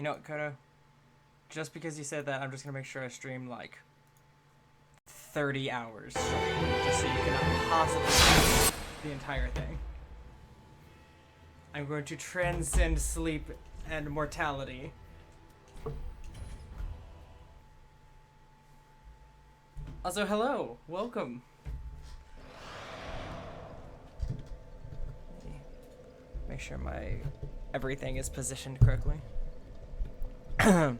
You know what, Kodo? Just because you said that, I'm just gonna make sure I stream like 30 hours straight, just so you cannot possibly see the entire thing. I'm going to transcend sleep and mortality. Also, hello, welcome. Make sure my everything is positioned correctly. I'm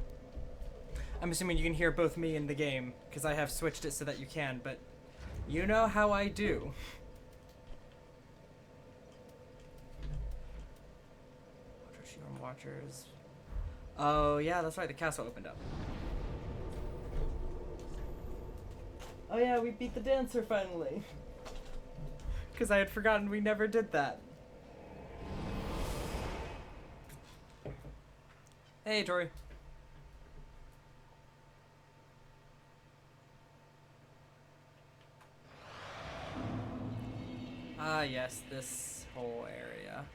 assuming you can hear both me and the game, because I have switched it so that you can, but you know how I do. Watchers. Oh yeah, that's right, the castle opened up. Oh yeah, we beat the dancer finally. Because I had forgotten we never did that. Hey, Tori. Ah, yes, this whole area.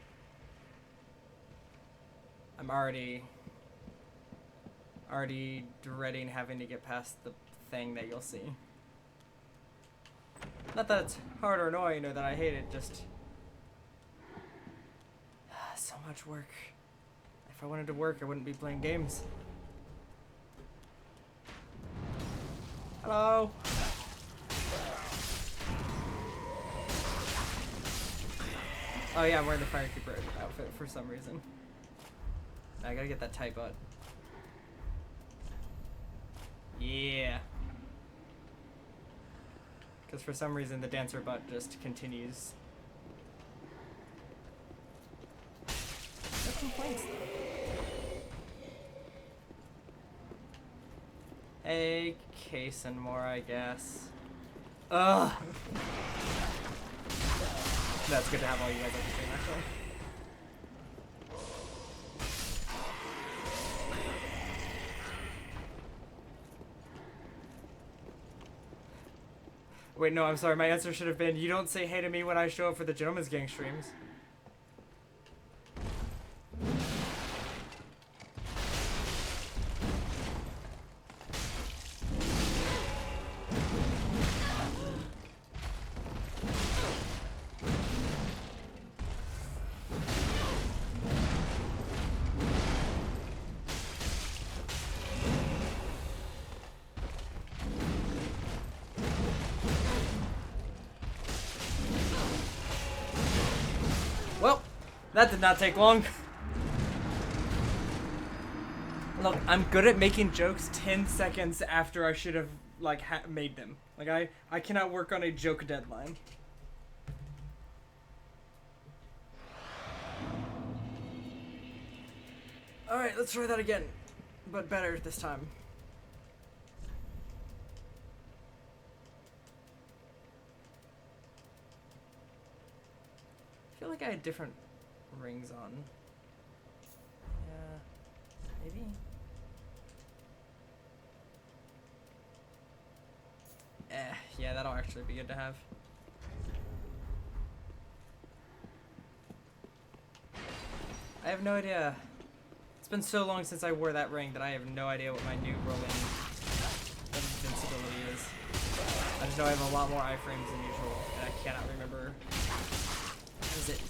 I'm already dreading having to get past the thing that you'll see. Not that it's hard or annoying or that I hate it, just so much work. If I wanted to work, I wouldn't be playing games. Hello. Oh yeah, I'm wearing the Firekeeper outfit for some reason. I gotta get that tight butt. Yeah. Because for some reason the dancer butt just continues. No complaints though. A case and more, I guess. Ugh. That's good to have all you guys on the stream, actually. Wait, no, I'm sorry. My answer should have been, you don't say hey to me when I show up for the Gentleman's Gang streams. Well, that did not take long. Look, I'm good at making jokes 10 seconds after I should have, like, made them. Like, I cannot work on a joke deadline. Alright, let's try that again. But better this time. I feel like I had different rings on. Yeah, maybe? Yeah, that'll actually be good to have. I have no idea. It's been so long since I wore that ring that I have no idea what my new rolling invincibility is. I just know I have a lot more iframes than usual, and I cannot remember. What is it?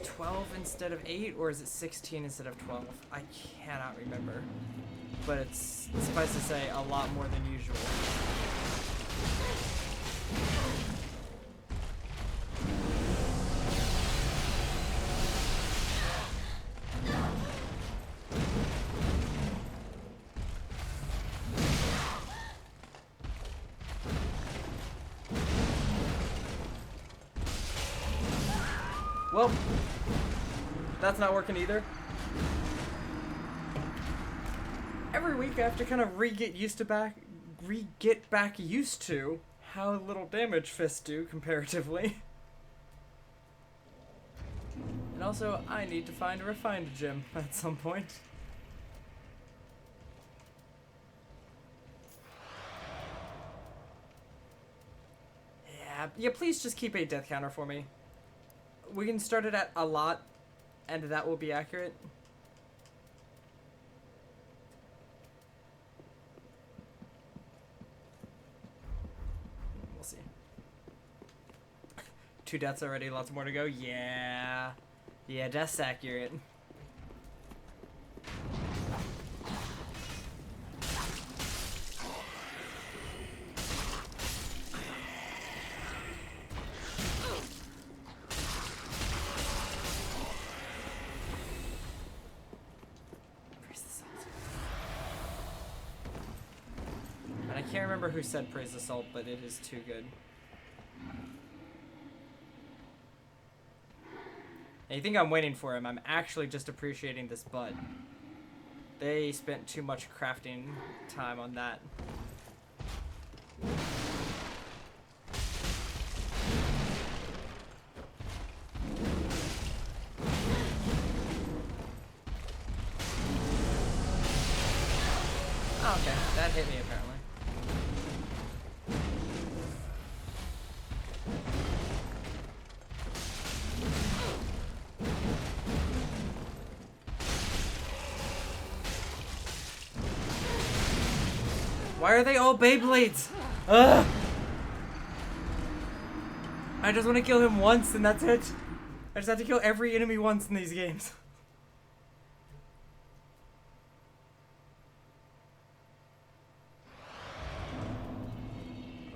12 instead of 8, or is it 16 instead of 12? I cannot remember. But it's, suffice to say, a lot more than usual. Well, that's not working either. Every week I have to kind of re-get back used to how little damage fists do comparatively. And also, I need to find a refined gem at some point. Yeah, please just keep a death counter for me. We can start it at a lot, and that will be accurate. 2 deaths already, lots more to go. Yeah. Yeah, death's accurate. And I can't remember who said praise the salt, but it is too good. And you think I'm waiting for him, I'm actually just appreciating this butt. They spent too much crafting time on that. Oh, okay, that hit me apparently. Why are they all Beyblades? Ugh! I just want to kill him once and that's it. I just have to kill every enemy once in these games.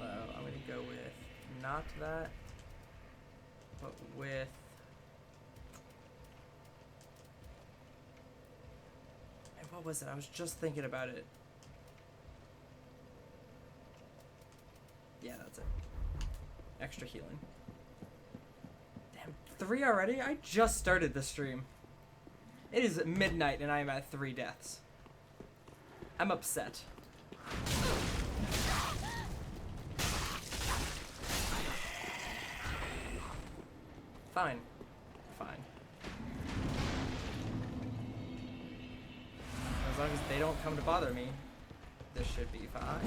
I'm gonna go with not that, but with... And what was it? I was just thinking about it. Yeah, that's it. Extra healing. Damn, 3 already? I just started the stream. It is midnight and I am at 3 deaths. I'm upset. Fine. Fine. As long as they don't come to bother me, this should be fine.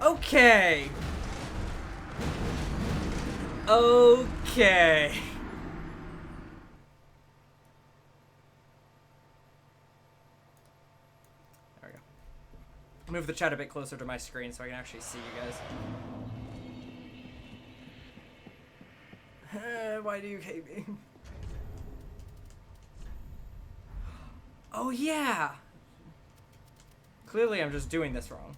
Okay. Okay. There we go. Move the chat a bit closer to my screen so I can actually see you guys. Why do you hate me? Oh yeah. Clearly I'm just doing this wrong.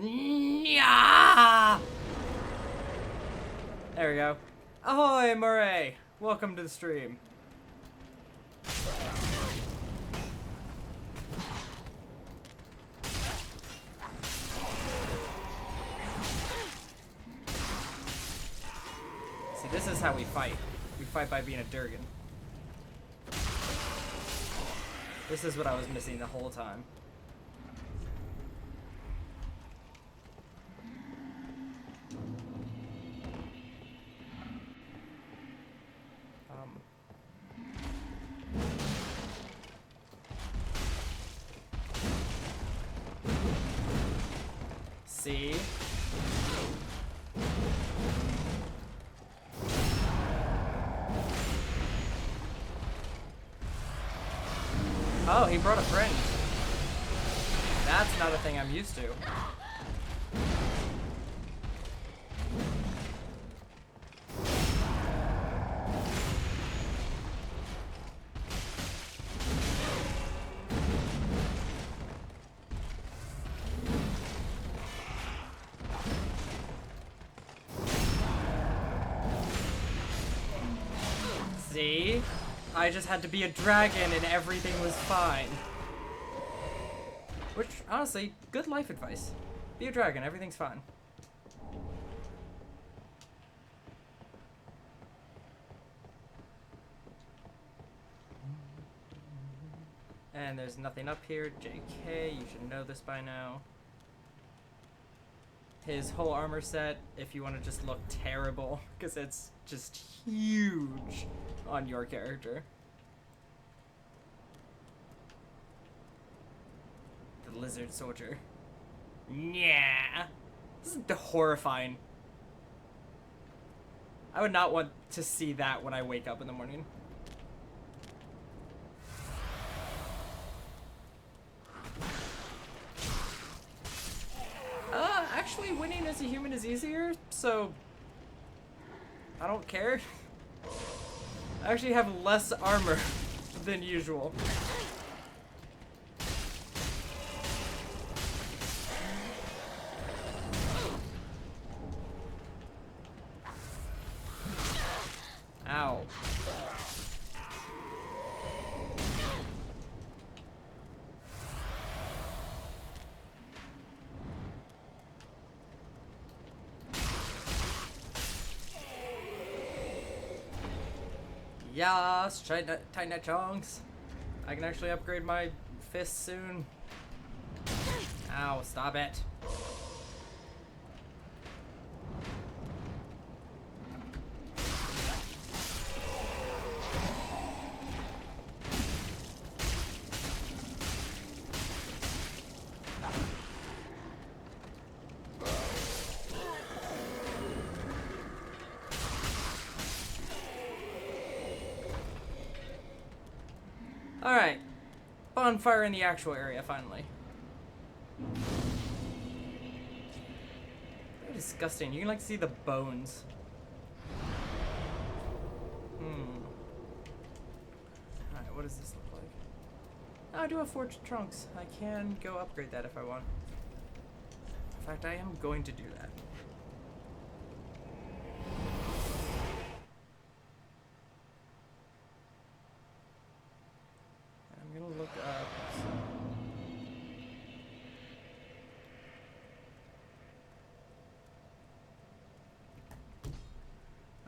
Yeah! There we go. Ahoy, Murray! Welcome to the stream. See, this is how we fight. We fight by being a Durgan. This is what I was missing the whole time. See? Oh, he brought a friend. That's not a thing I'm used to. See? I just had to be a dragon and everything was fine. Which, honestly, good life advice. Be a dragon, everything's fine. And there's nothing up here. JK, you should know this by now. His whole armor set, if you want to just look terrible, because it's just huge on your character. The lizard soldier. Yeah. This is horrifying. I would not want to see that when I wake up in the morning. Actually, winning as a human is easier, so I don't care. I actually have less armor than usual. Ow. Yas, tighten that chongs. I can actually upgrade my fist soon. Ow, stop it. Alright. Bonfire in the actual area, finally. Very disgusting. You can like see the bones. Alright, what does this look like? Oh, I do have 4 trunks. I can go upgrade that if I want. In fact, I am going to do that. I'm gonna look up.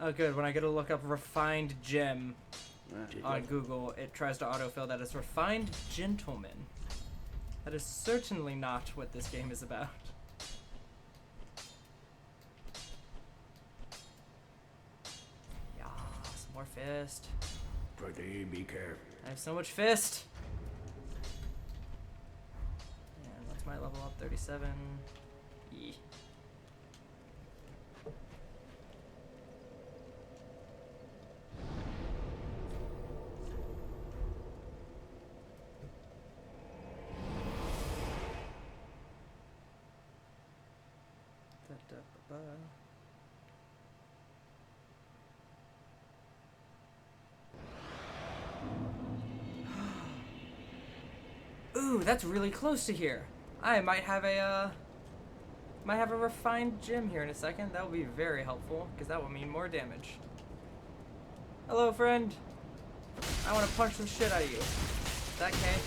Oh, good. When I go to look up refined gem on Google, it tries to autofill that as refined gentleman. That is certainly not what this game is about. Yeah, some more fist. Pretty, be careful. I have so much fist. And what's my level up? 37. Yee. Ooh, that's really close to here. I might have a refined gem here in a second. That will be very helpful, because that will mean more damage. Hello, friend. I want to punch the shit out of you. Is that okay?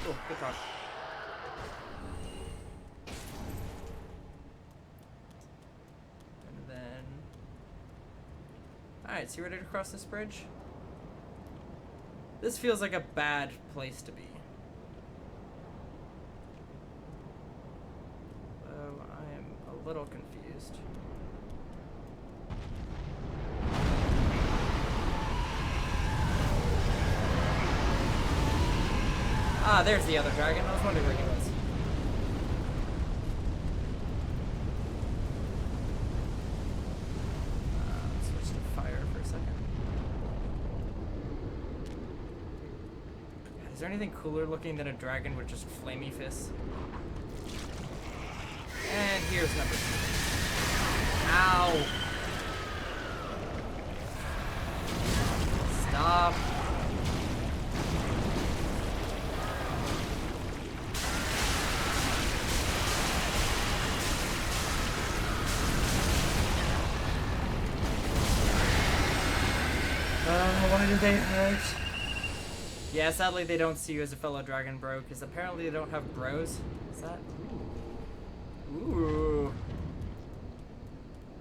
Cool, good talk. And then... Alright, so you ready to cross this bridge? This feels like a bad place to be. So I am a little confused. Ah, there's the other dragon. I was wondering where he was. Switch to fire for a second. Is there anything cooler looking than a dragon with just flamey fists? And here's number 2. Ow! Stop. Why did they hurt? Yeah, sadly they don't see you as a fellow dragon bro, because apparently they don't have bros. Is that? Ooh.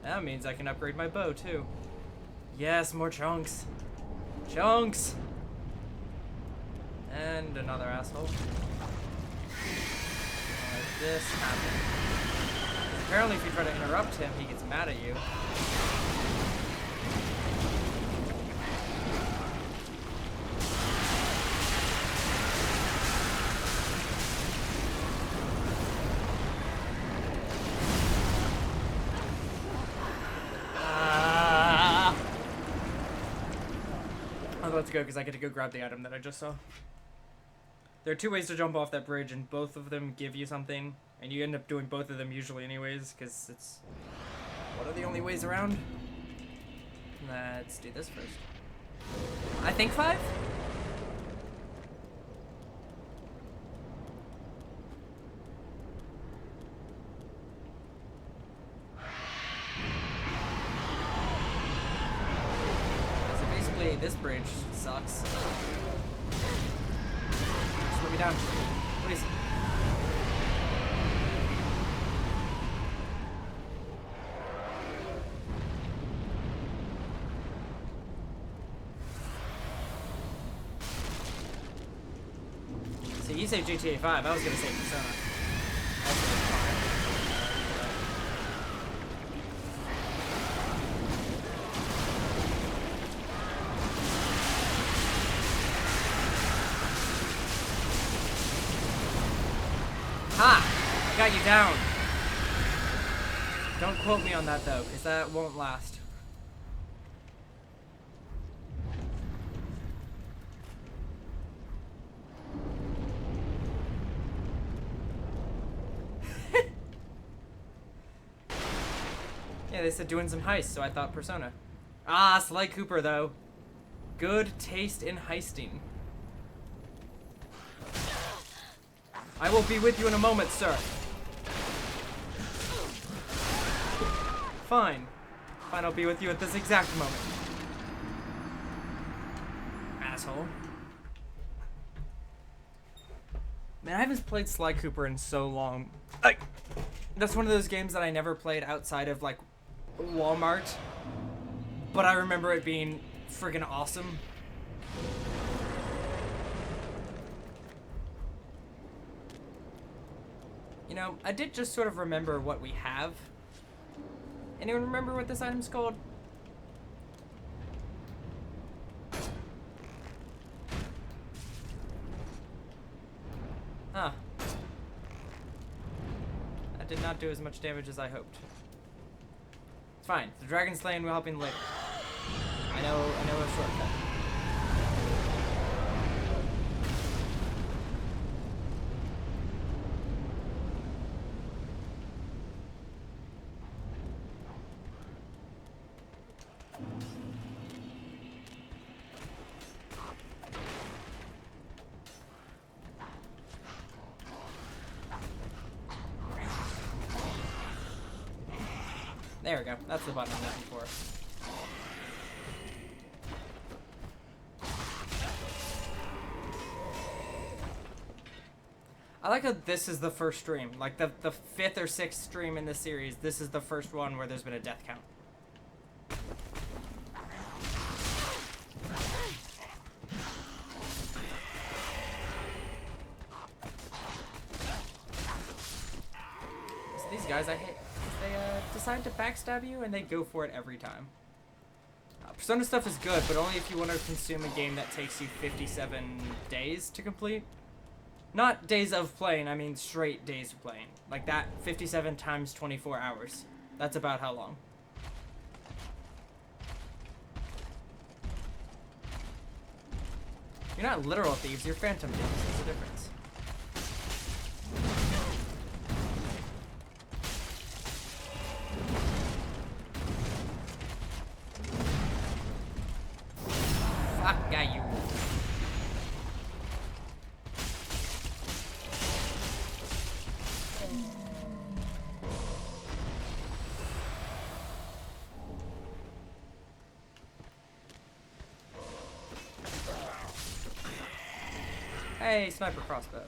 That means I can upgrade my bow, too. Yes, more chunks. Chunks! And another asshole. Like this happened. Apparently if you try to interrupt him, he gets mad at you. let's go, because I get to go grab the item that I just saw. There are 2 ways to jump off that bridge, and both of them give you something. And you end up doing both of them usually anyways, because it's one of the only ways around. Let's do this first. I think 5? So basically, this bridge sucks. Just let me down. Please. So you say GTA 5, I was gonna say Persona. Also fine. Ha! I got you down. Don't quote me on that though, because that won't last. Yeah, they said doing some heists, so I thought Persona. Ah, Sly Cooper, though. Good taste in heisting. I will be with you in a moment, sir. Fine. Fine, I'll be with you at this exact moment. Asshole. Man, I haven't played Sly Cooper in so long. Like, that's one of those games that I never played outside of, like, Walmart, but I remember it being friggin' awesome. You know, I did just sort of remember what we have. Anyone remember what this item's called? Huh. That did not do as much damage as I hoped. It's fine. The dragon slaying will help in later. I know a shortcut. There we go. That's the button I'm looking for. I like how this is the first stream. Like the 5th or 6th stream in this series, this is the first one where there's been a death count. So these guys I hate. They decide to backstab you and they go for it every time. Persona stuff is good, but only if you want to consume a game that takes you 57 days to complete. Not days of playing, I mean straight days of playing. Like that 57 times 24 hours. That's about how long. You're not literal thieves, you're phantom thieves. There's a difference. Fuck, got you. Hey, sniper crossbow.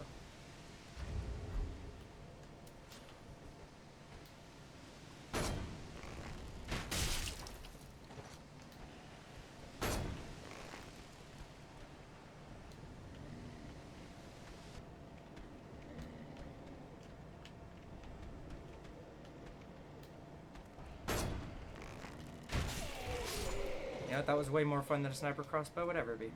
You know, that was way more fun than a sniper crossbow would ever be.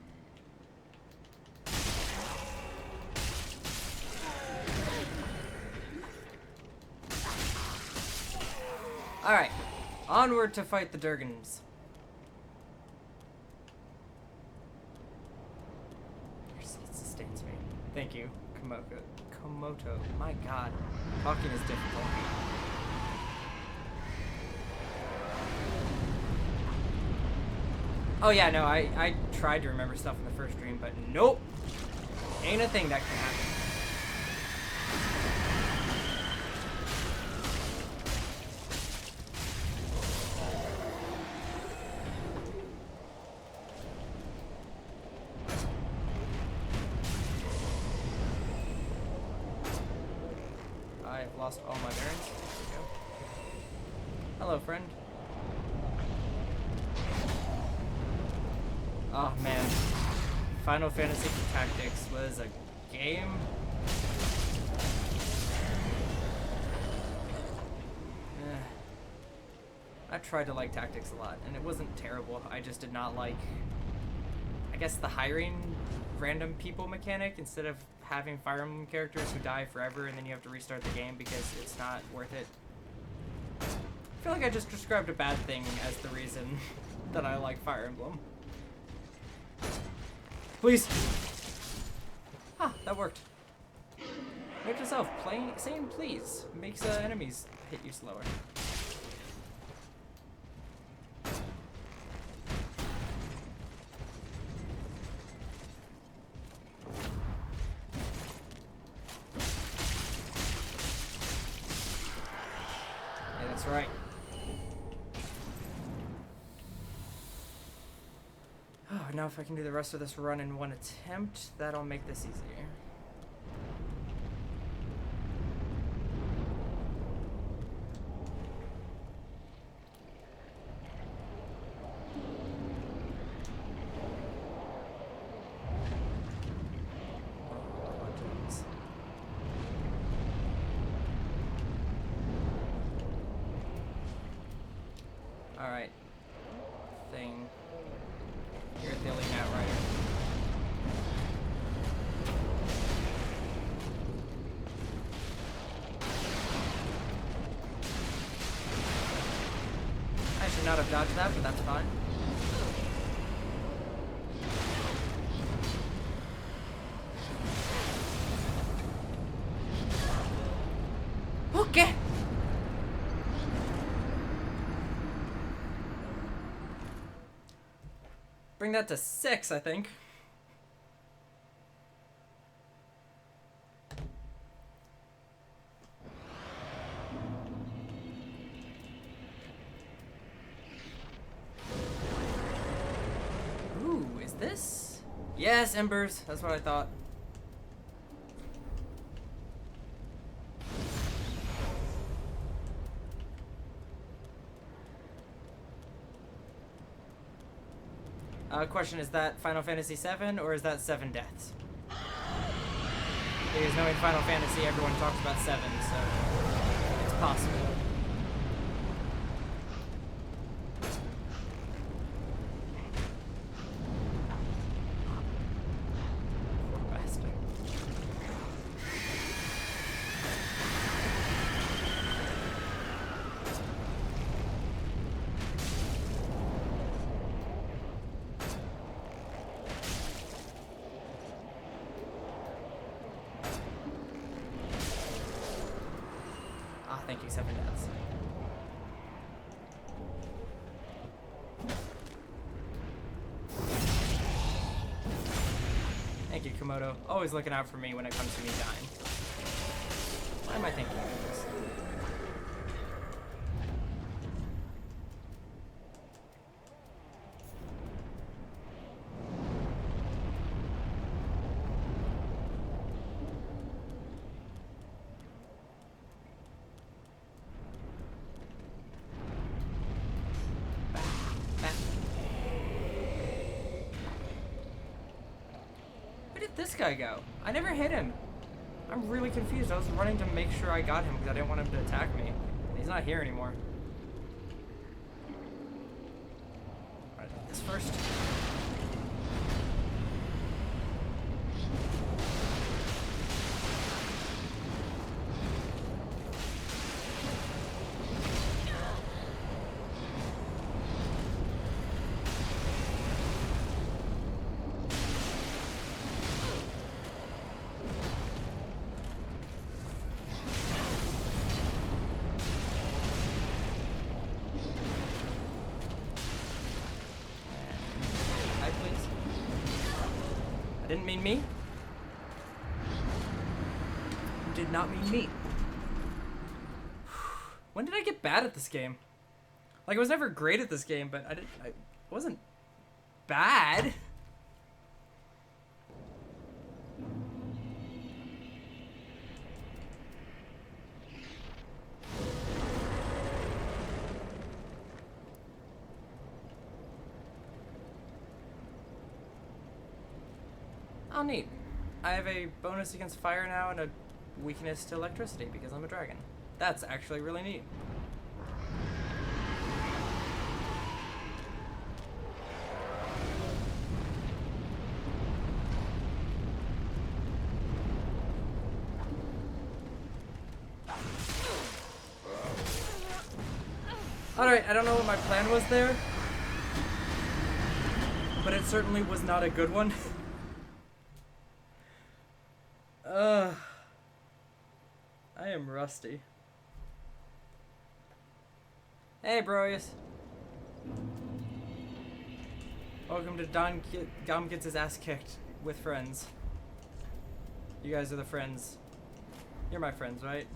Alright, onward to fight the Durgans. Thank you, Komoto. My god. Talking is difficult. Oh yeah, no, I tried to remember stuff in the first stream, but nope. Ain't a thing that can happen. I've lost all my bearings. There we go. Hello, friend. Oh man, Final Fantasy Tactics was a game. I tried to like Tactics a lot, and it wasn't terrible. I just did not like, I guess, the hiring random people mechanic instead of having Fire Emblem characters who die forever and then you have to restart the game because it's not worth it. I feel like I just described a bad thing as the reason that I like Fire Emblem. Please. Ah, that worked. Note to yourself, saying please makes enemies hit you slower. Yeah, that's right. Oh, now if I can do the rest of this run in one attempt, that'll make this easier. Alright. Thing. You're the elite outrider. I should not have dodged that, but that's fine. Okay. Bring that to 6, I think. Ooh, is this? Yes, embers. That's what I thought. Question, is that Final Fantasy 7 or is that 7 deaths? Because knowing Final Fantasy, everyone talks about 7, so it's possible. Poor bastard. Thank you, 7 deaths. Thank you, Komodo. Always looking out for me when it comes to me dying. Why am I thinking of this? This guy go? I never hit him. I'm really confused. I was running to make sure I got him because I didn't want him to attack me. He's not here anymore. Alright, this first. Didn't mean me. Did not mean me. When did I get bad at this game? Like, I was never great at this game, but I wasn't bad. Oh, neat. I have a bonus against fire now and a weakness to electricity because I'm a dragon. That's actually really neat. Alright, I don't know what my plan was there, but it certainly was not a good one. I am rusty. Hey, bros. Welcome to Dom gets his ass kicked with friends. You guys are the friends. You're my friends, right?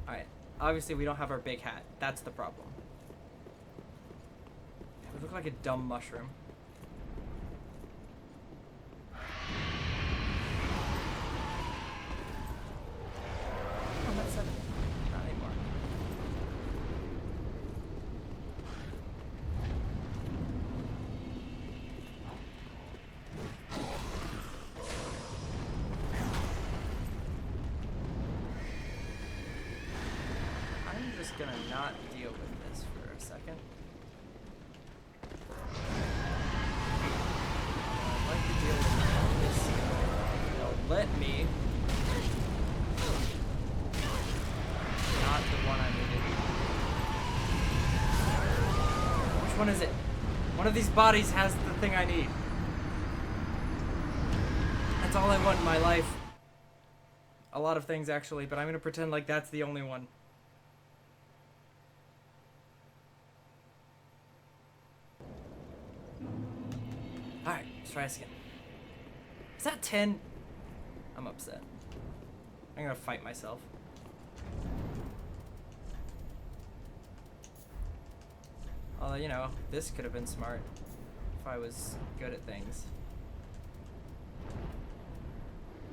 Alright. Obviously, we don't have our big hat. That's the problem. We look like a dumb mushroom. Oh, that's 7. Not anymore. I'm just gonna not deal with this for a second. I'd like to deal with this. Now let me. Not the one I needed. Which one is it? One of these bodies has the thing I need. That's all I want in my life. A lot of things, actually, but I'm gonna pretend like that's the only one. Alright, let's try this again. Is that 10? I'm upset. I'm gonna fight myself. Although, you know, this could have been smart if I was good at things.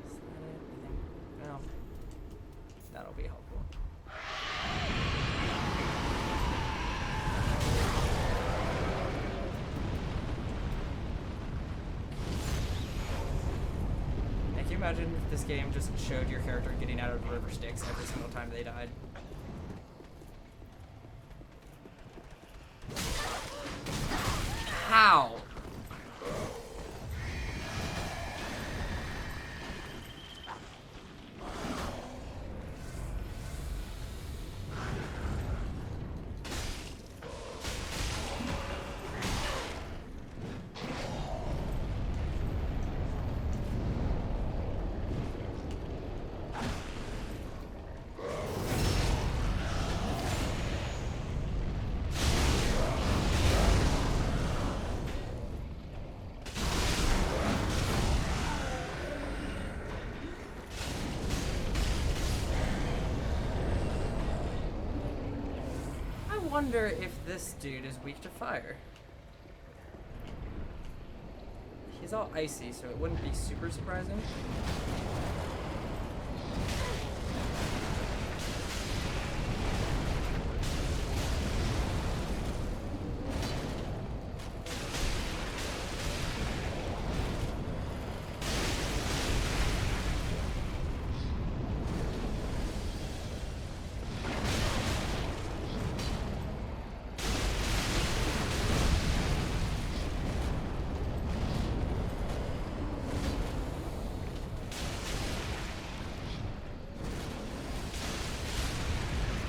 Is that it? Well, that'll be helpful. Can you imagine if this game just showed your character getting out of river Styx every single time they died? How? I wonder if this dude is weak to fire. He's all icy, so it wouldn't be super surprising.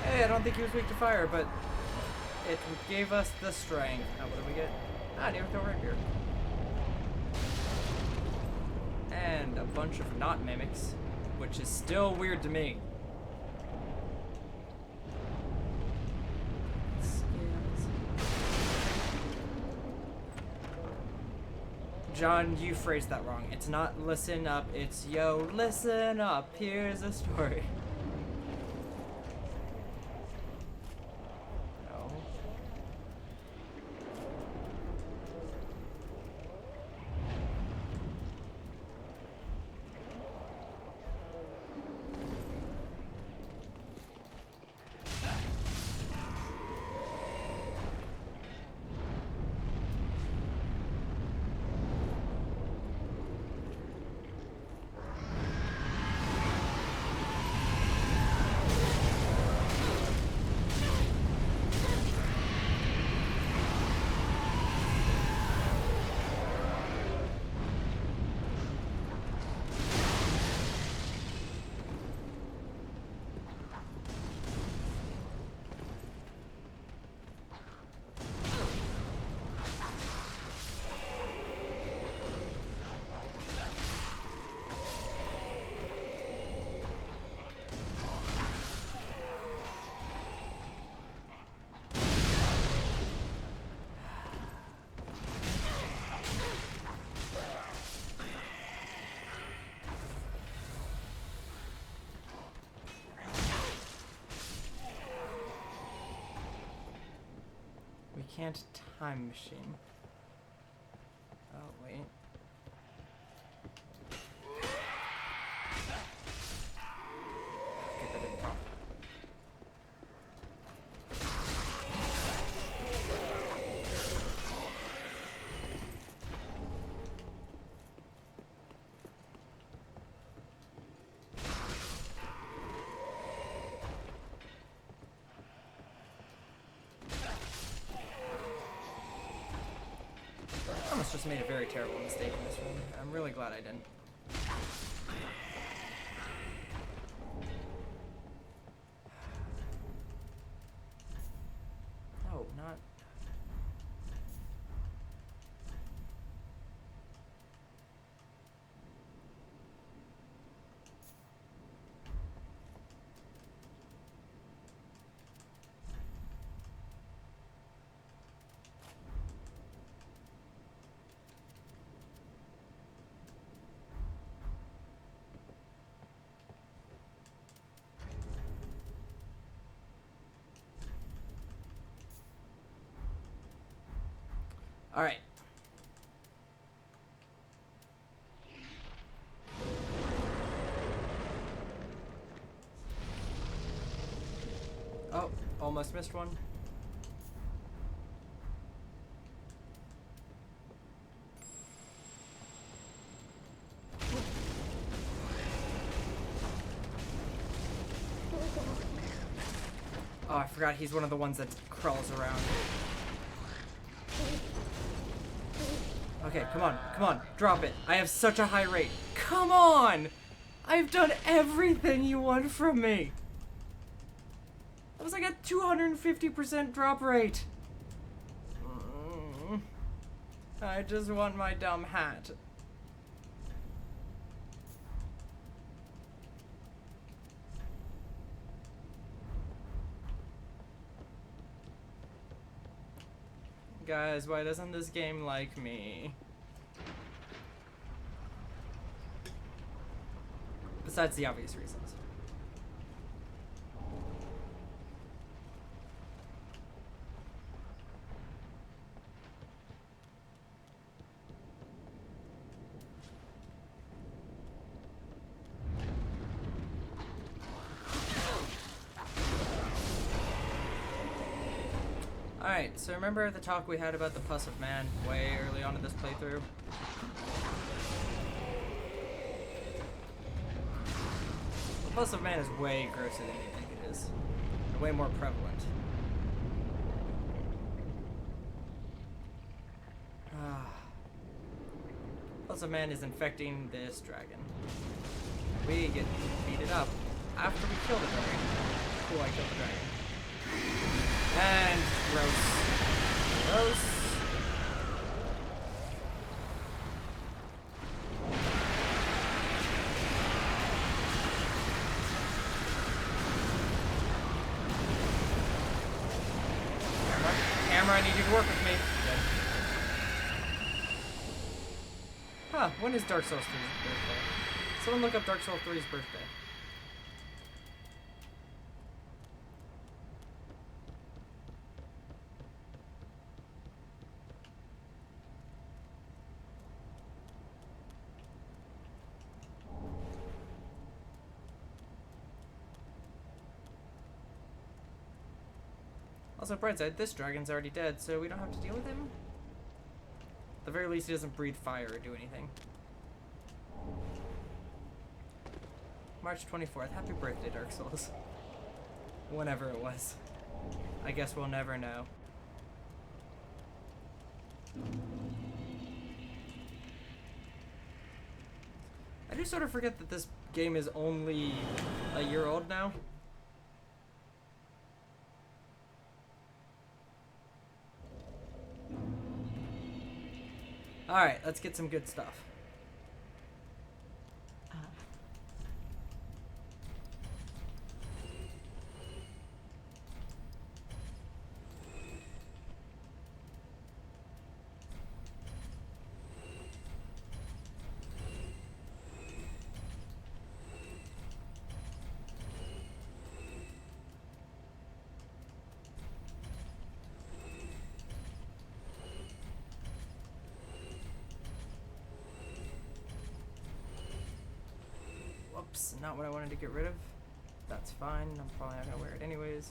I don't think he was weak to fire, but it gave us the strength. Now, what do we get? Ah, near throw right here. And a bunch of not mimics, which is still weird to me. John, you phrased that wrong. It's not listen up, it's yo, listen up, here's a story. No. We can't time machine. Oh, wait. Okay, that didn't pop. I almost just made a very terrible mistake in this room. I'm really glad I didn't. No, not... Alright. Oh, almost missed one. Oh, I forgot he's one of the ones that crawls around. Okay, come on, drop it. I have such a high rate. Come on! I've done everything you want from me. That was like a 250% drop rate. I just want my dumb hat. Guys, why doesn't this game like me? Besides the obvious reasons. Alright, so remember the talk we had about the Pus of Man way early on in this playthrough? The Pus of Man is way grosser than you think it is. And way more prevalent. Pus of Man is infecting this dragon. We get beat it up after we kill the dragon. Cool, I killed the dragon. And gross. Gross. Camera, I need you to work with me. Good. When is Dark Souls 3's birthday? Someone look up Dark Souls 3's birthday. Also, Brightside, this dragon's already dead, so we don't have to deal with him. At the very least, he doesn't breathe fire or do anything. March 24th. Happy birthday, Dark Souls. Whenever it was. I guess we'll never know. I do sort of forget that this game is only a year old now. Alright, let's get some good stuff. Whoops, not what I wanted to get rid of. That's fine, I'm probably not gonna wear it anyways.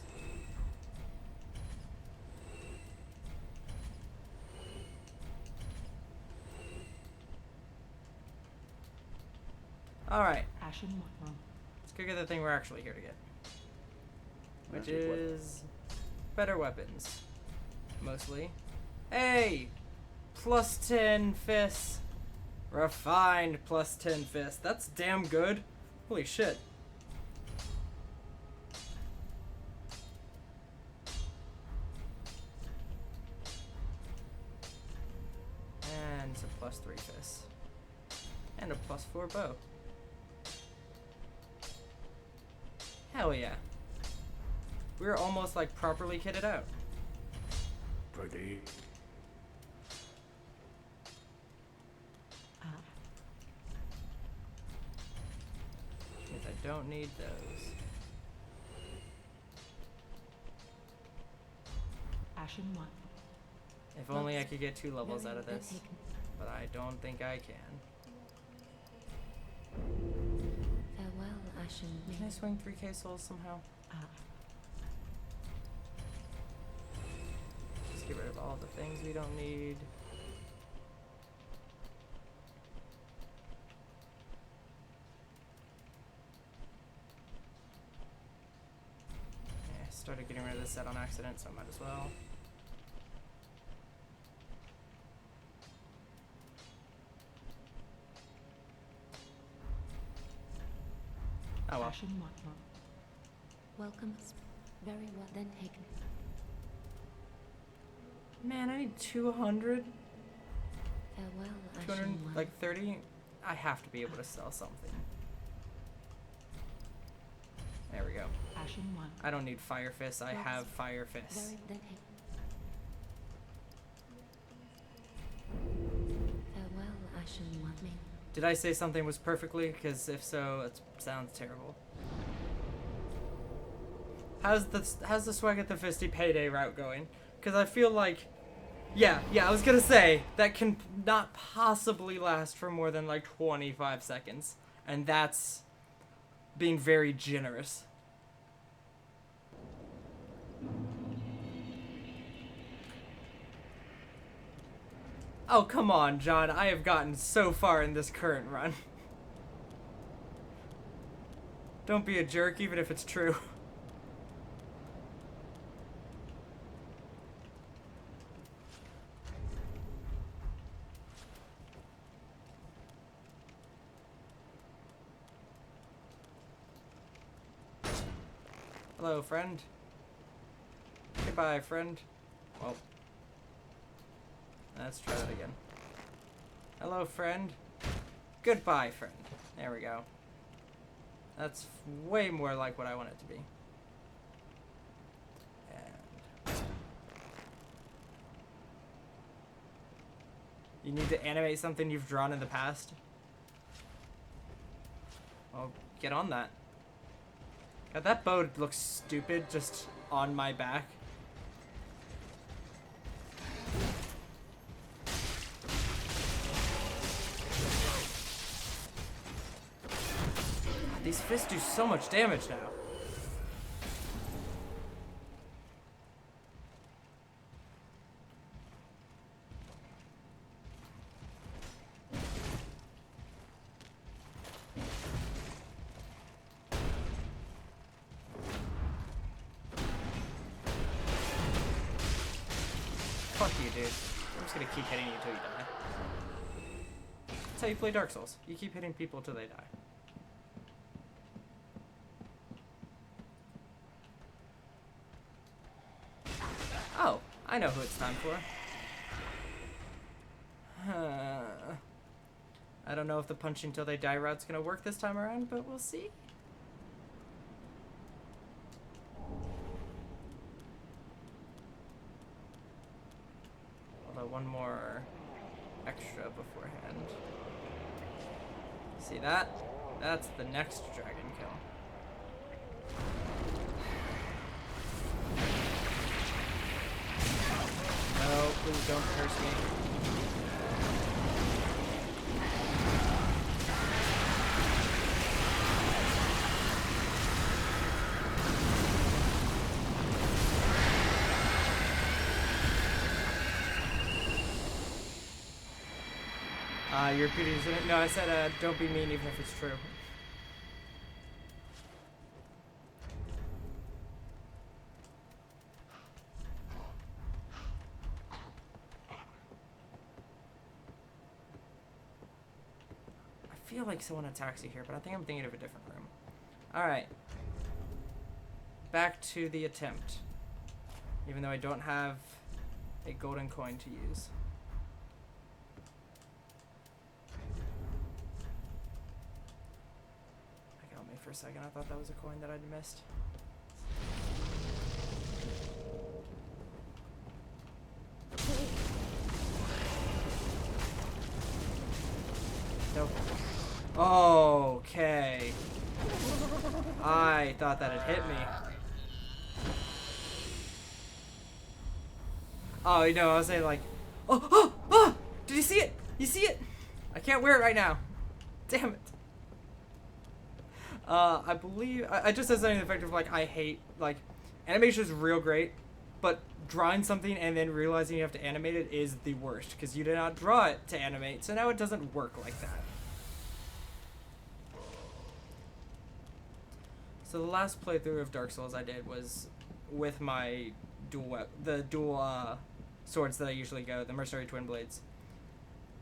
Alright, let's go get the thing we're actually here to get. Which is better weapons. Mostly. Hey! Plus 10 fists. Refined plus 10 fists. That's damn good. Holy shit. And it's a plus 3 fists. And a plus 4 bow. Hell yeah. We're almost like properly kitted out. Pretty. Means I don't need those. Ashen one. If only I could get 2 levels out of this. But I don't think I can. Farewell, Ashen. Can I swing 3k souls somehow? Just get rid of all the things we don't need. Yeah, I started getting rid of this set on accident, so I might as well. Oh well. Ashen one. Welcome. Very well then taken. Man, I need 200. Farewell, 200, Ashen one. like 30. I have to be able to sell something. There we go. Ashen one. I don't need fire fists. I have fire fists. Very then taken. Farewell, Ashen one. Did I say something was perfectly? Because if so, it sounds terrible. How's the Schwuageethuh payday route going? Because I feel like, yeah, I was gonna say that can not possibly last for more than like 25 seconds, and that's being very generous. Oh, come on, John. I have gotten so far in this current run. Don't be a jerk, even if it's true. Hello, friend. Goodbye, friend. Well. Let's try that again. Hello, friend. Goodbye, friend. There we go. That's way more like what I want it to be. And You need to animate something you've drawn in the past? Well, get on that. God, that bow looks stupid just on my back. God, these fists do so much damage now. Fuck you, dude. I'm just gonna keep hitting you until you die. That's how you play Dark Souls. You keep hitting people until they die. Oh, I know who it's time for. I don't know if the punching till they die route's gonna work this time around, but we'll see. Although one more extra beforehand. See that? That's the next dragon kill. No, please don't curse me. You're repeating it. No, I said don't be mean even if it's true. I feel like someone attacks you here, but I think I'm thinking of a different room. Alright. Back to the attempt. Even though I don't have a golden coin to use. That got me for a second. I thought that was a coin that I'd missed. Nope. Okay. I thought that had hit me. Oh, you know, I was saying like, oh! Did you see it? You see it? I can't wear it right now. Damn it. I believe I just said something effective like I hate like animation is real great, but drawing something and then realizing you have to animate it is the worst because you did not draw it to animate, so now it doesn't work like that. So the last playthrough of Dark Souls I did was with my dual swords that I usually go, the Mercenary Twin Blades.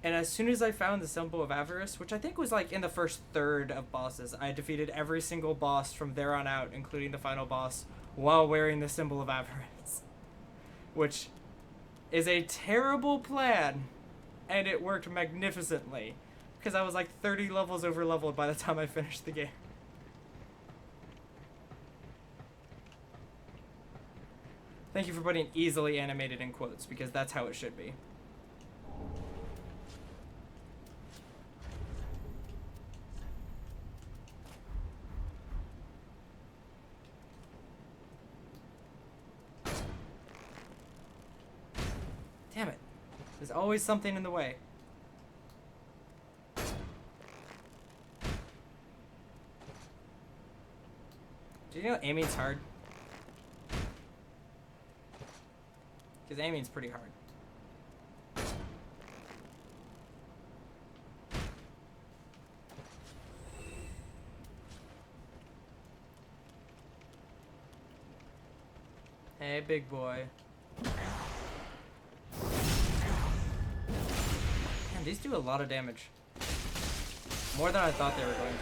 And as soon as I found the Symbol of Avarice, which I think was like in the first third of bosses, I defeated every single boss from there on out, including the final boss, while wearing the Symbol of Avarice. Which is a terrible plan, and it worked magnificently, because I was like 30 levels over leveled by the time I finished the game. Thank you for putting easily animated in quotes, because that's how it should be. Damn it. There's always something in the way. Do you know aiming's hard? Because aiming's pretty hard. Hey, big boy. Man, these do a lot of damage. More than I thought they were going to.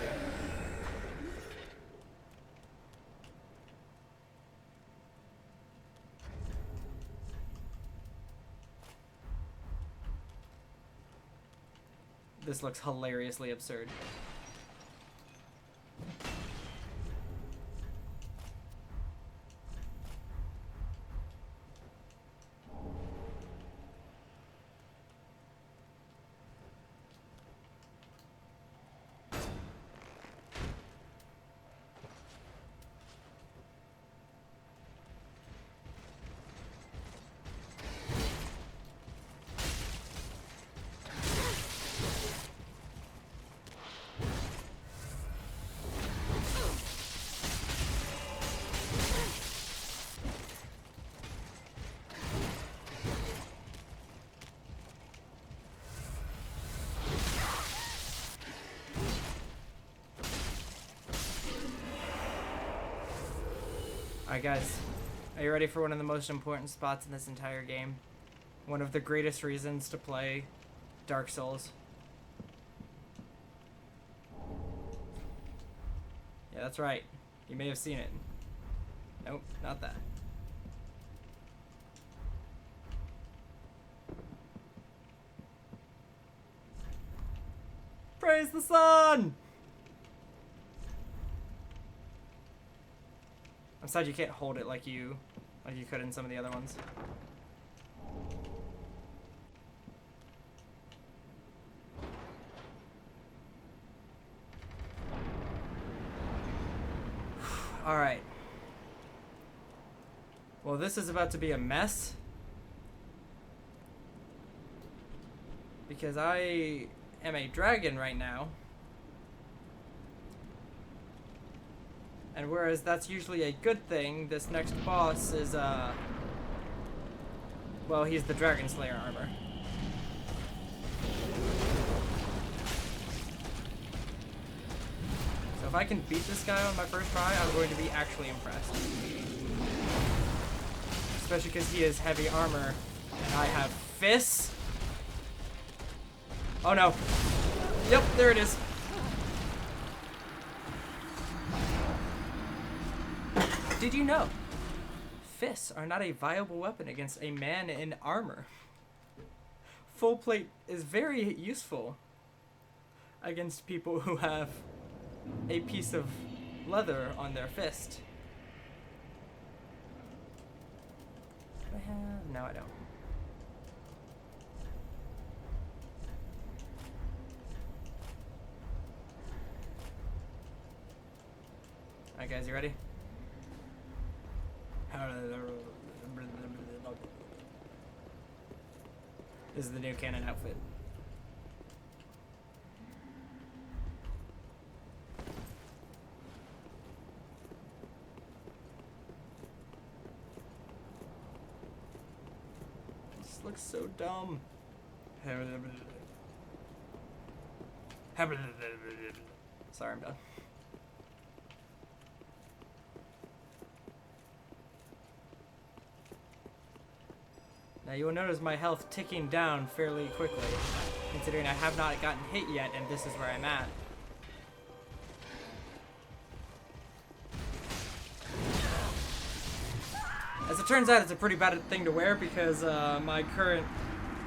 This looks hilariously absurd. Alright guys, are you ready for one of the most important spots in this entire game? One of the greatest reasons to play Dark Souls. Yeah, that's right. You may have seen it. Nope, not that. Praise the sun! I'm sad you can't hold it like you could in some of the other ones. Alright. Well, this is about to be a mess. Because I am a dragon right now. And whereas that's usually a good thing, this next boss is, well, he's the Dragon Slayer armor. So if I can beat this guy on my first try, I'm going to be actually impressed. Especially because he has heavy armor, and I have fists. Oh no. Yep, there it is. Did you know? Fists are not a viable weapon against a man in armor. Full plate is very useful against people who have a piece of leather on their fist. Do I have? No, I don't. Alright guys, you ready? This is the new canon outfit. This looks so dumb. Sorry, I'm done. Now you will notice my health ticking down fairly quickly, considering I have not gotten hit yet and this is where I'm at. As it turns out, it's a pretty bad thing to wear because my current...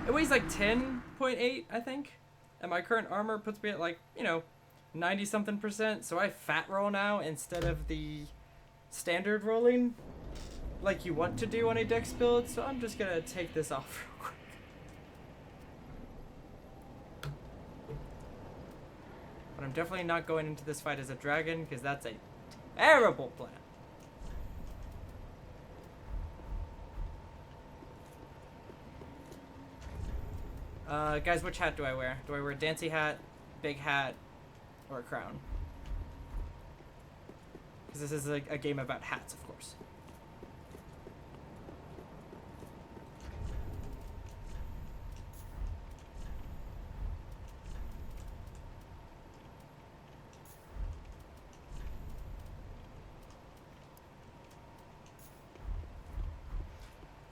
It weighs like 10.8, I think. And my current armor puts me at like, 90-something%. So I fat roll now instead of the standard rolling like you want to do on a dex build, so I'm just gonna take this off real quick. But I'm definitely not going into this fight as a dragon, because that's a terrible plan. Guys, which hat do I wear? Do I wear a Dancy hat, big hat, or a crown? Because this is a game about hats, of course.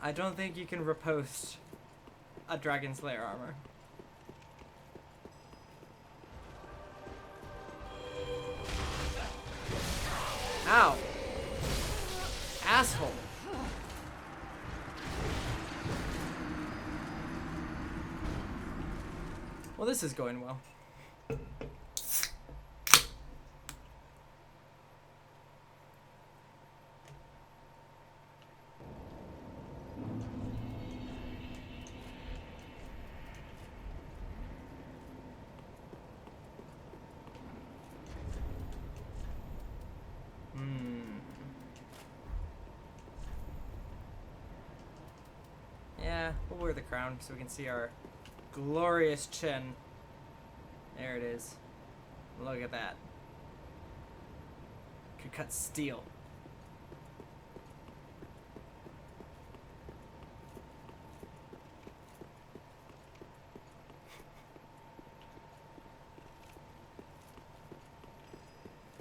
I don't think you can repost a Dragon Slayer armor. Ow! Asshole! Well, this is going well. Yeah, we'll wear the crown so we can see our glorious chin. There it is. Look at that. Could cut steel.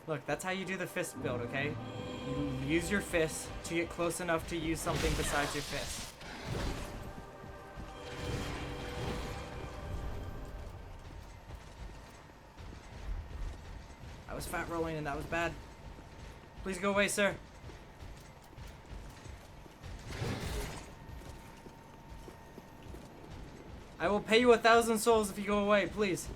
Look, that's how you do the fist build, okay? You use your fist to get close enough to use something besides your fist. I was fat rolling and that was bad. Please go away, sir. I will pay you 1,000 souls if you go away, please.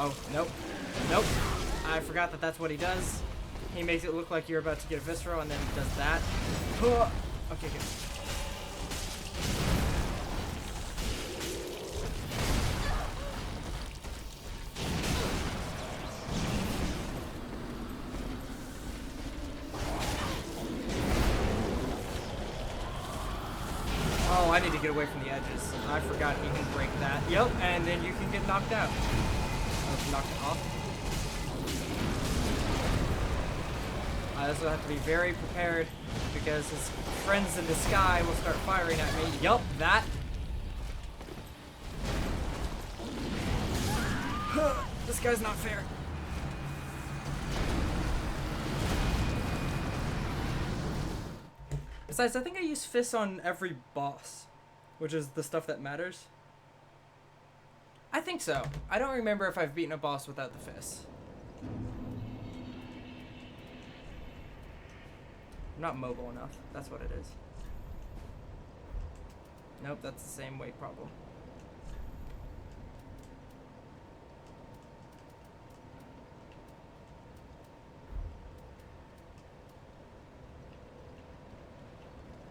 Oh, nope. Nope. I forgot that that's what he does. He makes it look like you're about to get a visceral and then does that. Okay, good. Oh, I need to get away from the edges. I forgot he can break that. Yep, and then you can get knocked out. Knock it off. I also have to be very prepared because his friends in the sky will start firing at me. Yup, that. This guy's not fair. Besides, I think I use fists on every boss, which is the stuff that matters. I think so. I don't remember if I've beaten a boss without the fists. I'm not mobile enough. That's what it is. Nope, that's the same weight problem.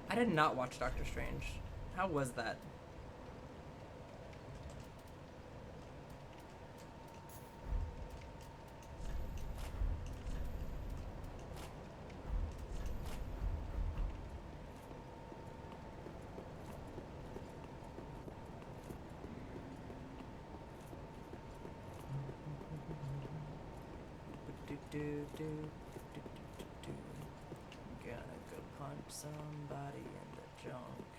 I did not watch Doctor Strange. How was that? Gonna go punch somebody in the junk.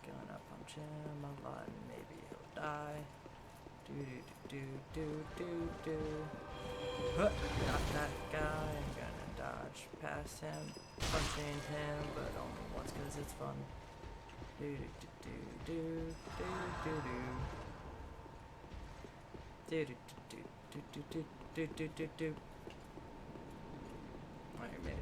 Gonna punch him a lot and maybe he'll die. Huh, not that guy. I'm gonna dodge past him, punching him, but only once because it's fun. Alright, made it.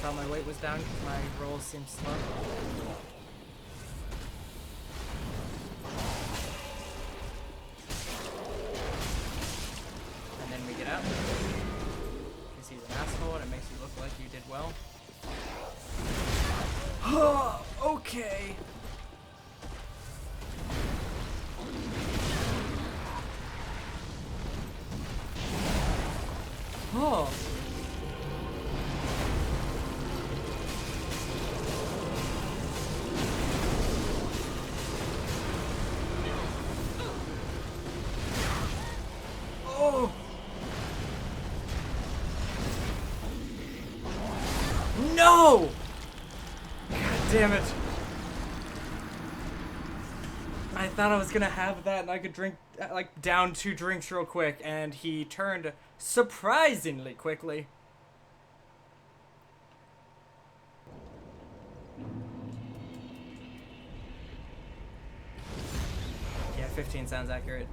Thought my weight was down because my rolls seemed slow. And then we get out. Because he's an asshole and it makes you look like you did well. Okay. Oh. No! God damn it. I thought I was gonna have that and I could drink, like, down 2 drinks real quick, and he turned surprisingly quickly. Yeah, 15 sounds accurate.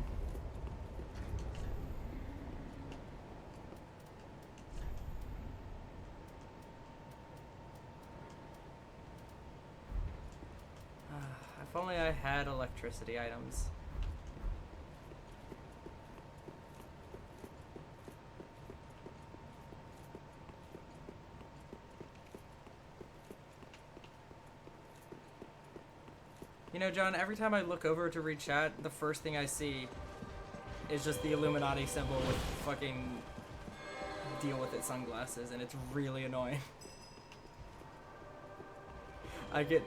If only I had electricity items. You know, John, every time I look over to read chat, the first thing I see is just the Illuminati symbol with fucking deal with it sunglasses, and it's really annoying. I get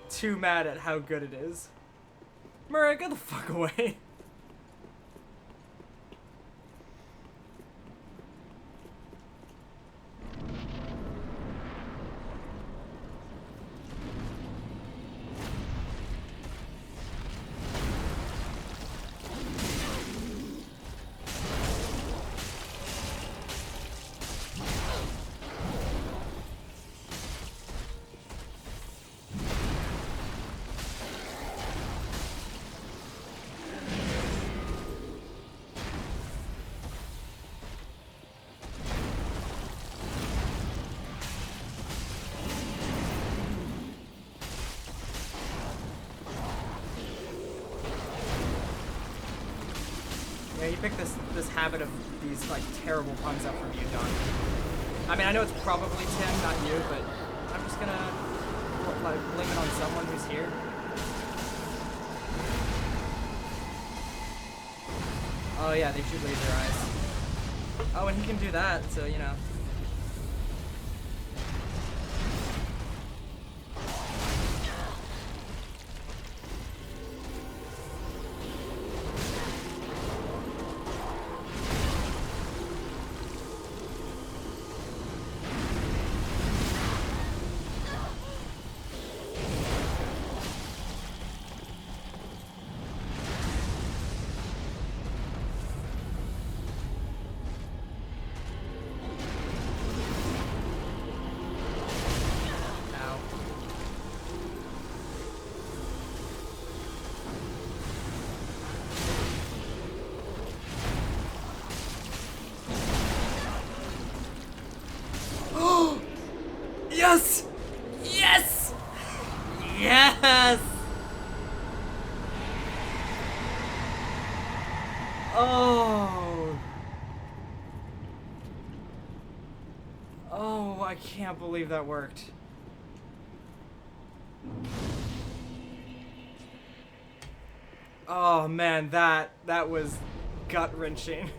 too mad at how good it is. Murray, go the fuck away. Yeah, you picked this habit of these like terrible puns up from you, Don. I mean, I know it's probably Tim, not you, but I'm just gonna like blame it on someone who's here. Oh yeah, they shoot laser eyes. Oh, and he can do that, so you know. Yes! Yes! Yes! Oh. Oh, I can't believe that worked. Oh man, that was gut-wrenching.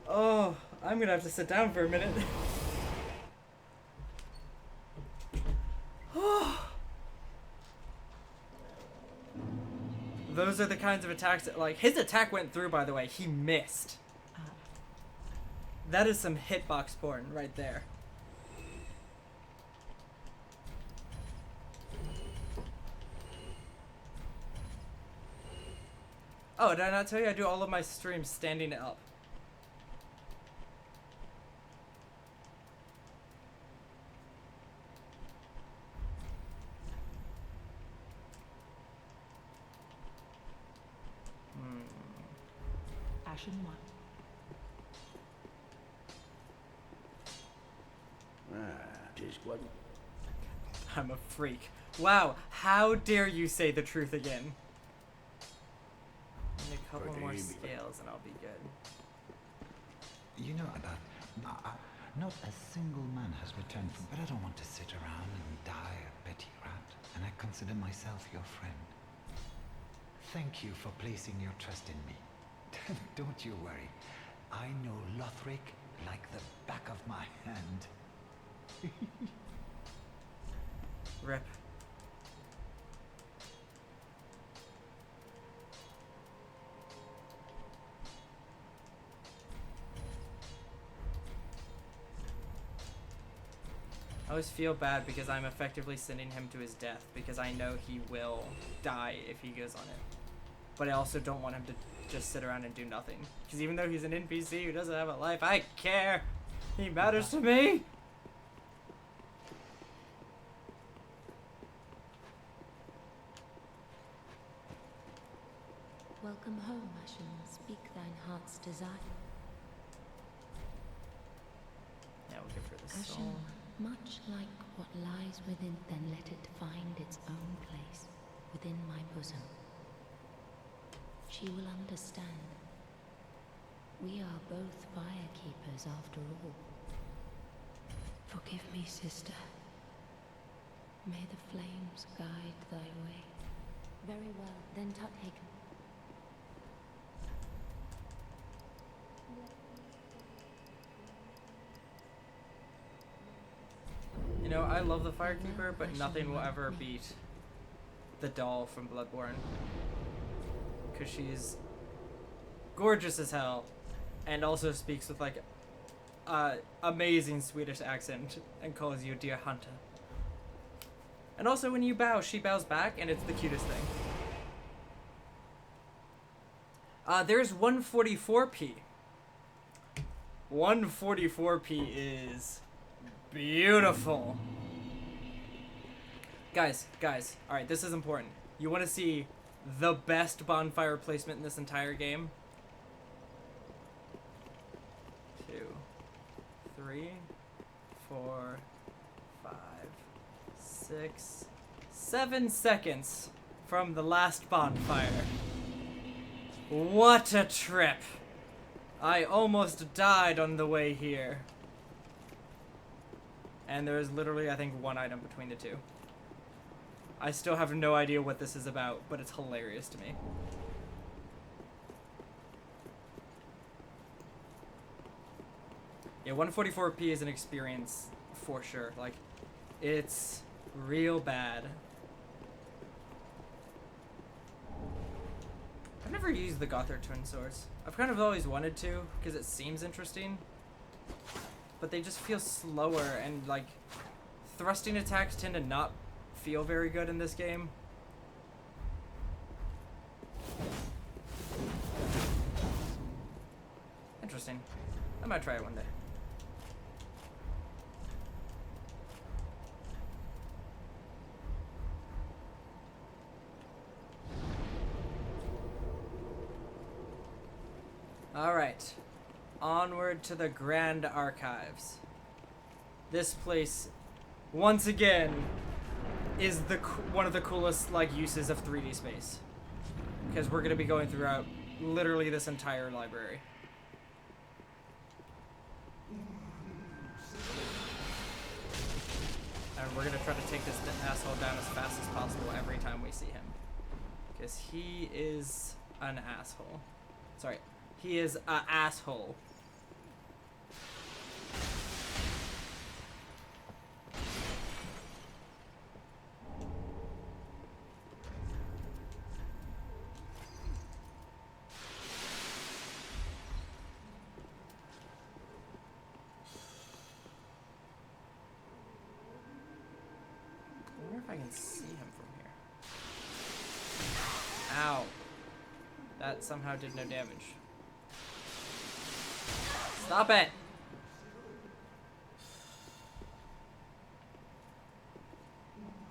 Oh, I'm gonna have to sit down for a minute. Those are the kinds of attacks that, like, his attack went through, by the way. He missed. That is some hitbox porn right there. Oh, did I not tell you I do all of my streams standing up? Ashen 1. Tis what? I'm a freak. Wow, how dare you say the truth again? Need a couple more scales and I'll be good. You know about... not a single man has returned from... But I don't want to sit around and die a petty rat. And I consider myself your friend. Thank you for placing your trust in me. Don't you worry. I know Lothric like the back of my hand. Rip. I always feel bad because I'm effectively sending him to his death because I know he will die if he goes on it. But I also don't want him to just sit around and do nothing. Because even though he's an NPC who doesn't have a life, I care. He matters to me. Welcome home, Ashen. Speak thine heart's desire. Yeah, we'll give her the soul. Ashen, Much like what lies within, then let it find its own place within my bosom. She will understand. We are both firekeepers after all. Forgive me, sister. May the flames guide thy way. Very well, then take. You know, I love the Firekeeper, but nothing will ever beat the doll from Bloodborne. Because she's gorgeous as hell, and also speaks with like amazing Swedish accent and calls you dear hunter. And also when you bow, she bows back, and it's the cutest thing. There's 144p. 144p is beautiful. Guys, alright, this is important. You want to see the best bonfire placement in this entire game? 2, 3, 4, 5, 6, 7 seconds from the last bonfire. What a trip! I almost died on the way here. And there is literally, I think, one item between the two. I still have no idea what this is about, but it's hilarious to me. Yeah, 144p is an experience for sure. Like, it's real bad. I've never used the Gothar Twin Swords. I've kind of always wanted to, because it seems interesting. But they just feel slower, and like, thrusting attacks tend to not feel very good in this game. Interesting. I might try it one day. Alright. Onward to the Grand Archives. This place, once again, is one of the coolest like uses of 3D space, because we're going to be going throughout literally this entire library. And we're going to try to take this asshole down as fast as possible every time we see him, because he is an asshole. Sorry, he is a asshole. I wonder if I can see him from here. Ow. That somehow did no damage. Stop it!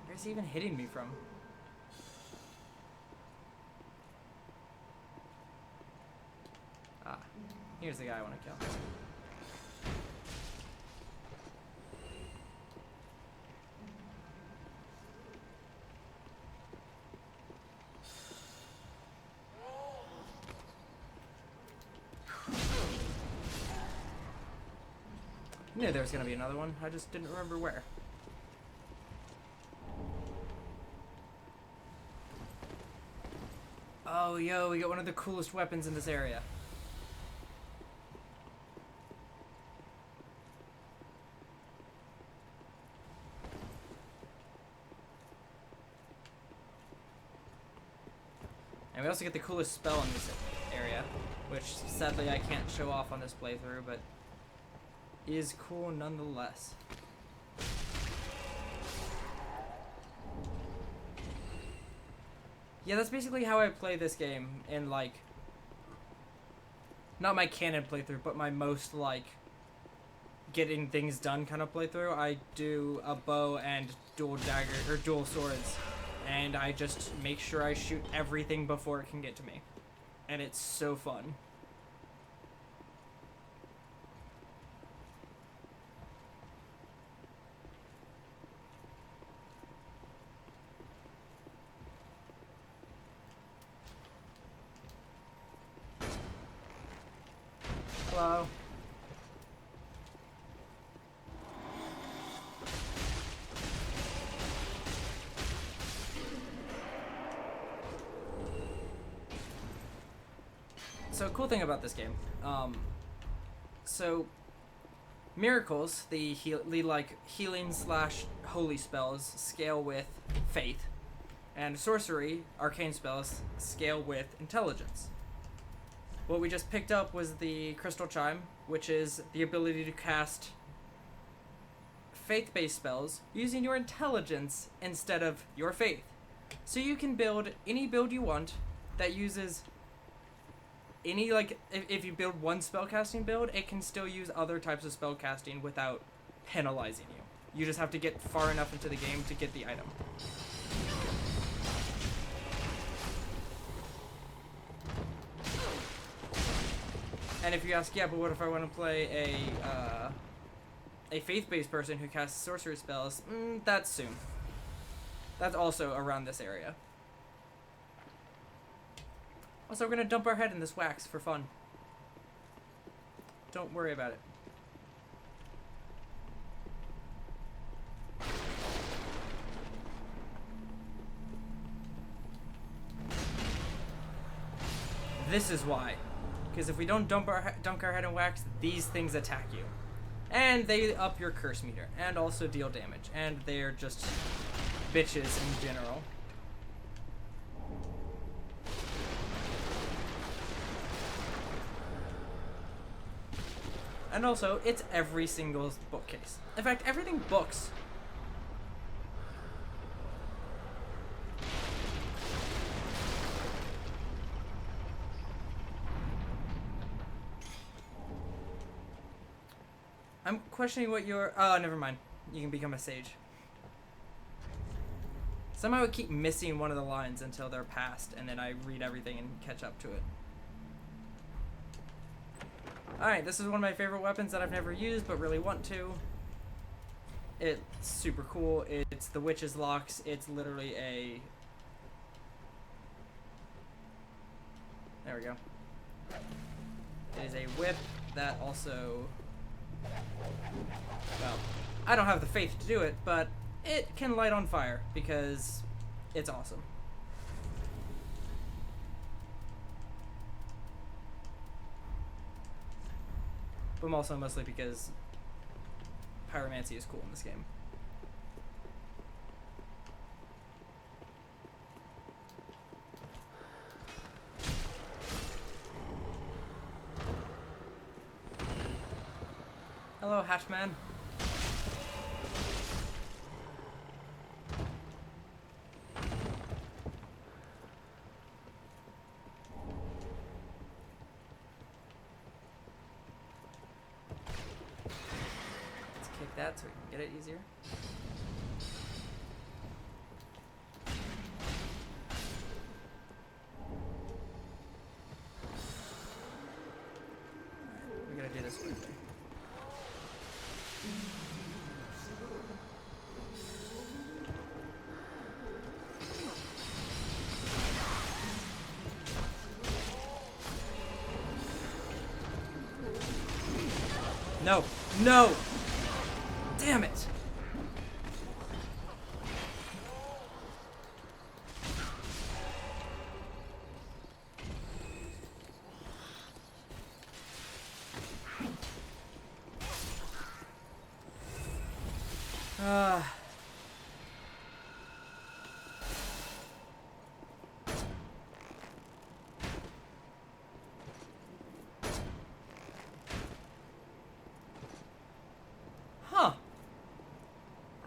Where's he even hitting me from? Ah, here's the guy I want to kill. I knew there was gonna be another one. I just didn't remember where. Oh, yo, we got one of the coolest weapons in this area. And we also get the coolest spell in this area, which sadly I can't show off on this playthrough, but is cool nonetheless. Yeah, that's basically how I play this game in, like, not my canon playthrough, but my most, like, getting things done kind of playthrough. I do a bow and dual dagger, or dual swords, and I just make sure I shoot everything before it can get to me. And it's so fun. So cool thing about this game, so miracles, the healing / holy spells, scale with faith, and sorcery, arcane spells, scale with intelligence. What we just picked up was the Crystal Chime, which is the ability to cast faith-based spells using your intelligence instead of your faith. So you can build any build you want that uses any, like, if you build one spellcasting build, it can still use other types of spellcasting without penalizing you. You just have to get far enough into the game to get the item. And if you ask, yeah, but what if I want to play a faith-based person who casts sorcery spells? That's soon. That's also around this area. Also, we're gonna dump our head in this wax for fun. Don't worry about it. This is why. Because if we don't dunk our head in wax, these things attack you. And they up your curse meter, and also deal damage. And they're just bitches in general. And also, it's every single bookcase. In fact, everything books. I'm questioning what your... Oh, never mind. You can become a sage. Somehow I keep missing one of the lines until they're passed, and then I read everything and catch up to it. Alright, this is one of my favorite weapons that I've never used, but really want to. It's super cool. It's the Witch's Locks. It's literally a... There we go. It is a whip that also... Well, I don't have the faith to do it, but it can light on fire because it's awesome. But also mostly because pyromancy is cool in this game. Hello, Hatchman. Let's kick that so we can get it easier. Alright, we're gonna do this quickly. No! No! Damn it! Huh.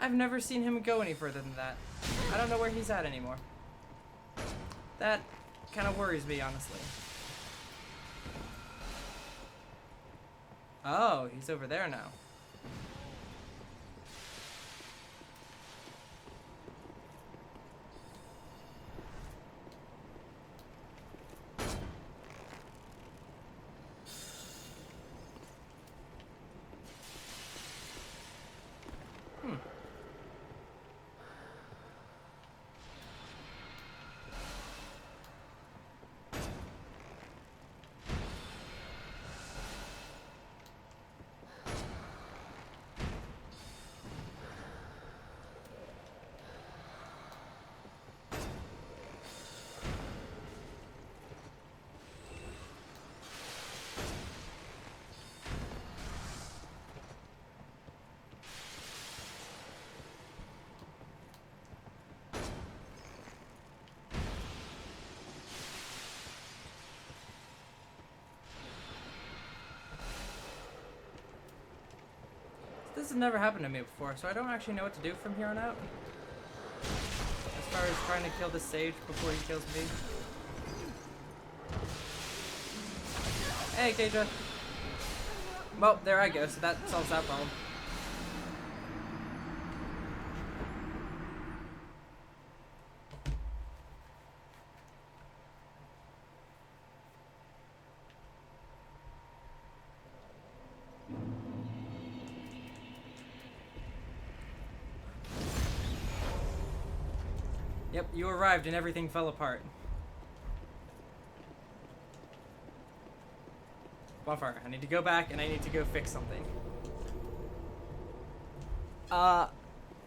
I've never seen him go any further than that. I don't know where he's at anymore. That kind of worries me, honestly. Oh, he's over there now. has never happened to me before, so I don't actually know what to do from here on out. As far as trying to kill the sage before he kills me. Hey, Keija. Well, there I go, so that solves that problem. Yep, you arrived and everything fell apart. Bonfire, I need to go back and I need to go fix something. I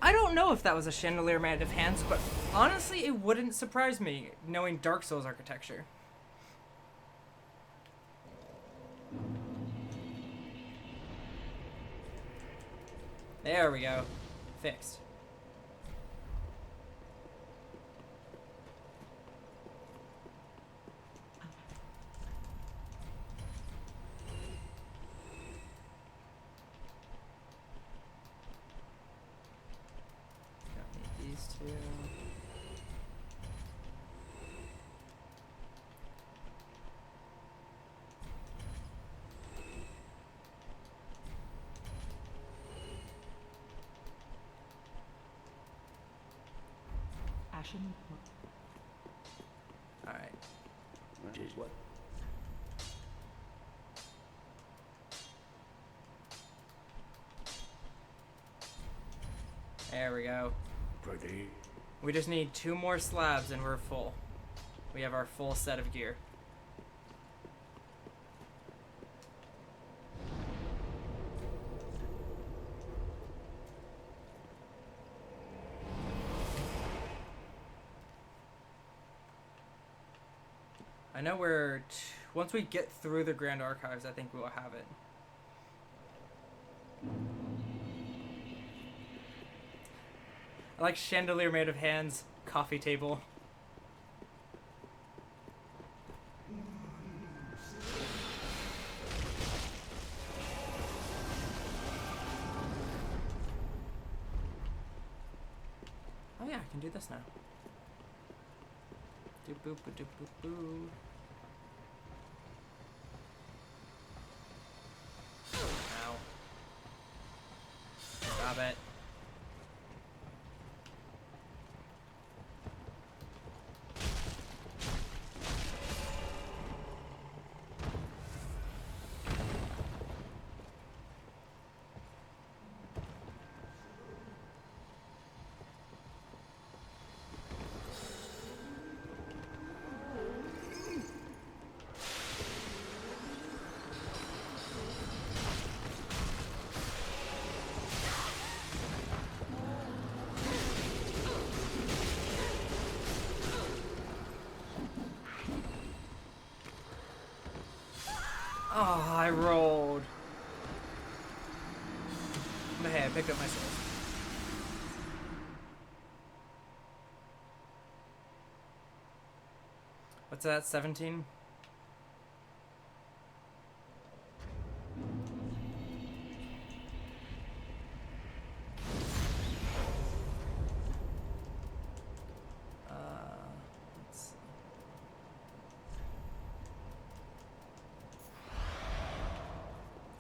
don't know if that was a chandelier made of hands, but honestly, it wouldn't surprise me knowing Dark Souls architecture. There we go. Fixed. These two. Ashen. All right. Tis what? There we go. Pretty. We just need 2 more slabs and we're full. We have our full set of gear. I know once we get through the Grand Archives, I think we'll have it. I like chandelier made of hands, coffee table. Oh yeah, I can do this now. Doop boop ba doop boop boo. Ow. Stop it. Oh, I rolled. But hey, I picked up my sword. What's that, 17? Let's see.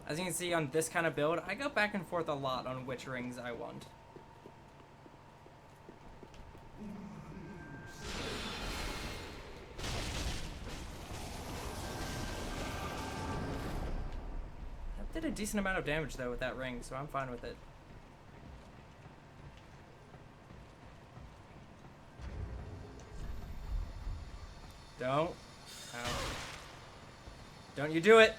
As you can see on this kind of build, I go back and forth a lot on which rings I want. That did a decent amount of damage though with that ring, so I'm fine with it. Don't. Ow. Don't you do it!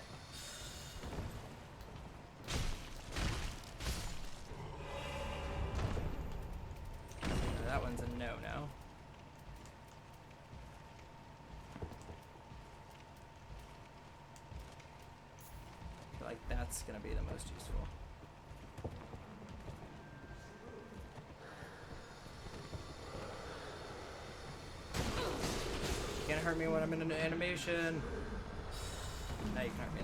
That one's a no now. I feel like that's gonna be the most useful. Can't hurt me when I'm in an animation. Now you can hurt me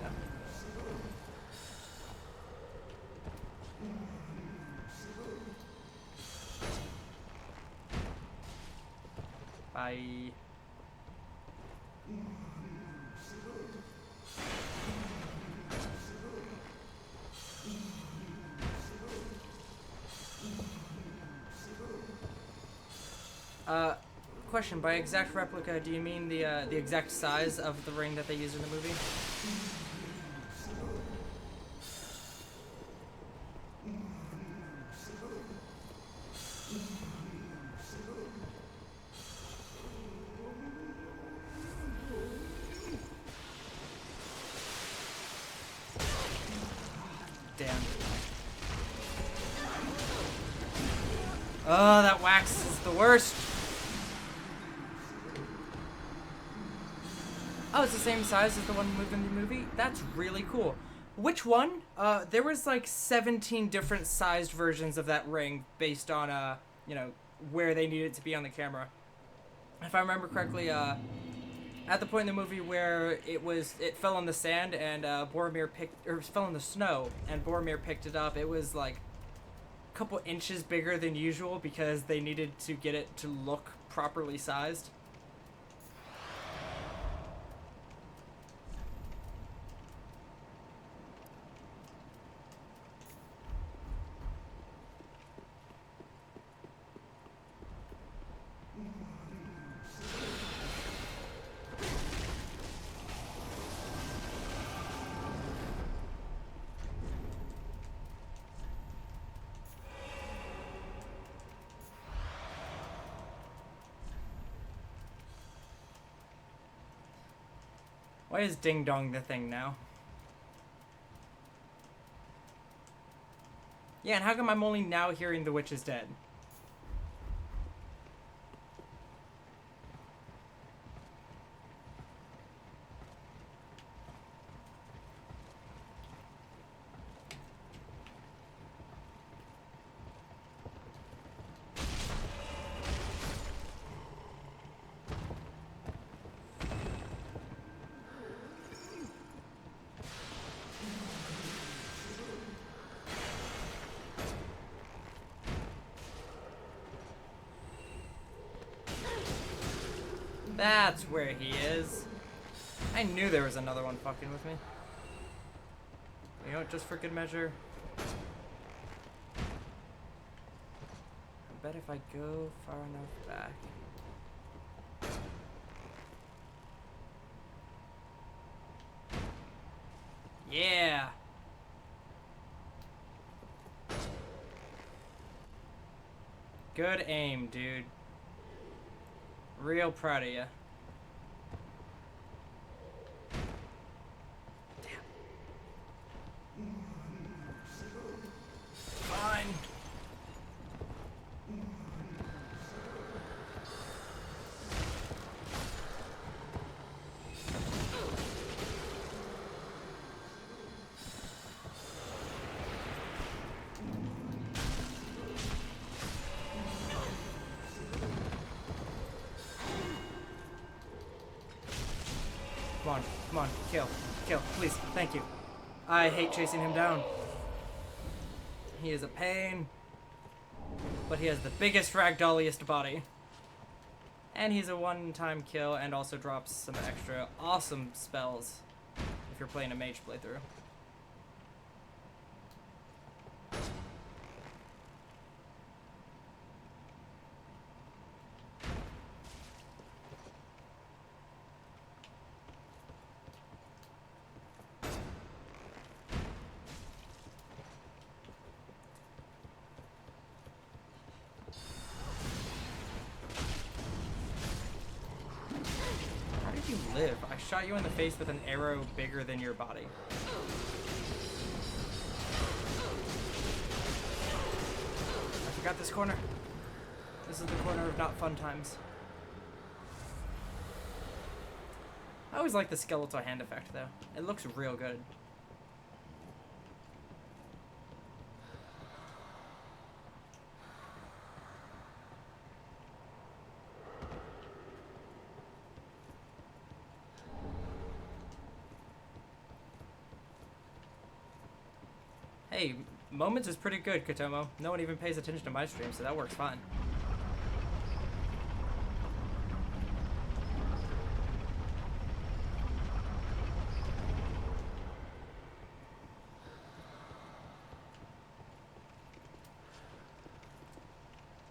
Bye. Question, by exact replica, do you mean the exact size of the ring that they use in the movie? Damn. Oh, that wax is the worst. Oh, it's the same size as the one moved in the movie? That's really cool. Which one? There was like 17 different sized versions of that ring based on, you know, where they needed it to be on the camera. If I remember correctly, at the point in the movie where it fell in the sand and fell in the snow and Boromir picked it up, it was like a couple inches bigger than usual because they needed to get it to look properly sized. Why is Ding Dong the thing now? Yeah, and how come I'm only now hearing the witch is dead? That's where he is. I knew there was another one fucking with me. You know what, just for good measure. I bet if I go far enough back. Yeah! Good aim, dude. Real proud of you. Damn. Fine. Come on, kill, please, thank you. I hate chasing him down. He is a pain, but he has the biggest ragdolliest body. And he's a one-time kill and also drops some extra awesome spells if you're playing a mage playthrough. You live. I shot you in the face with an arrow bigger than your body. I forgot this corner. This is the corner of not fun times. I always like the skeletal hand effect though. It looks real good. Hey, Moments is pretty good, Kotomo. No one even pays attention to my stream, so that works fine.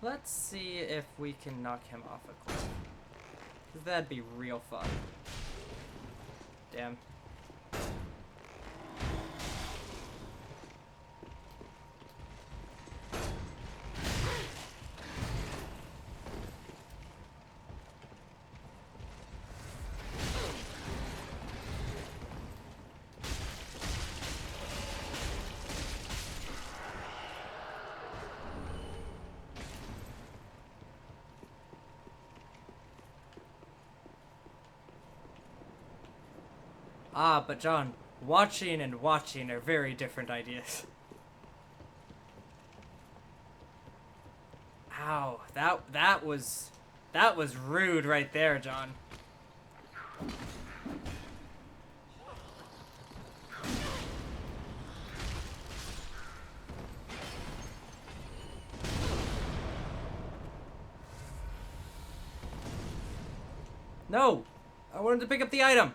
Let's see if we can knock him off a cliff. 'Cause that'd be real fun. Damn. Ah, but John, watching and watching are very different ideas. Ow, that was rude right there, John. No! I wanted to pick up the item!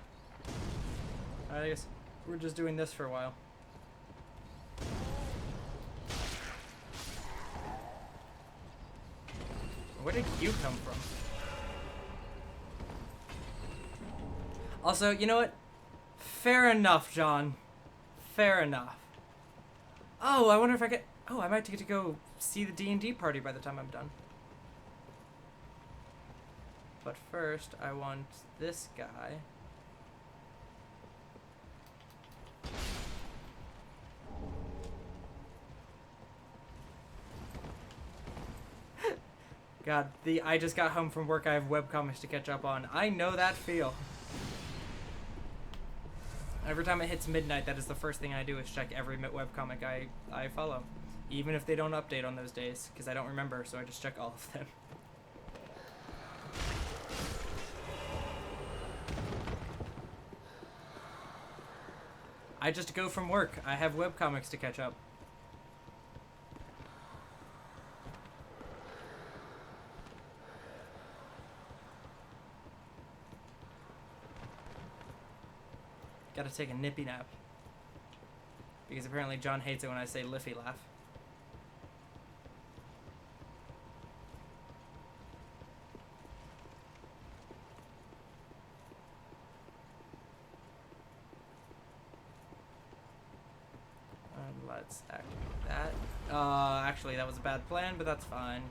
I guess we're just doing this for a while. Where did you come from? Also, you know what? Fair enough, John. Fair enough. Oh, I wonder if I get... Oh, I might get to go see the D&D party by the time I'm done. But first, I want this guy. God, I just got home from work. I have webcomics to catch up on. I know that feel. Every time it hits midnight, that is the first thing I do is check every webcomic I follow. Even if they don't update on those days, because I don't remember, so I just check all of them. I just go from work. I have webcomics to catch up. Gotta take a nippy nap. Because apparently John hates it when I say Liffy laugh. Let's activate that. Actually that was a bad plan, but that's fine.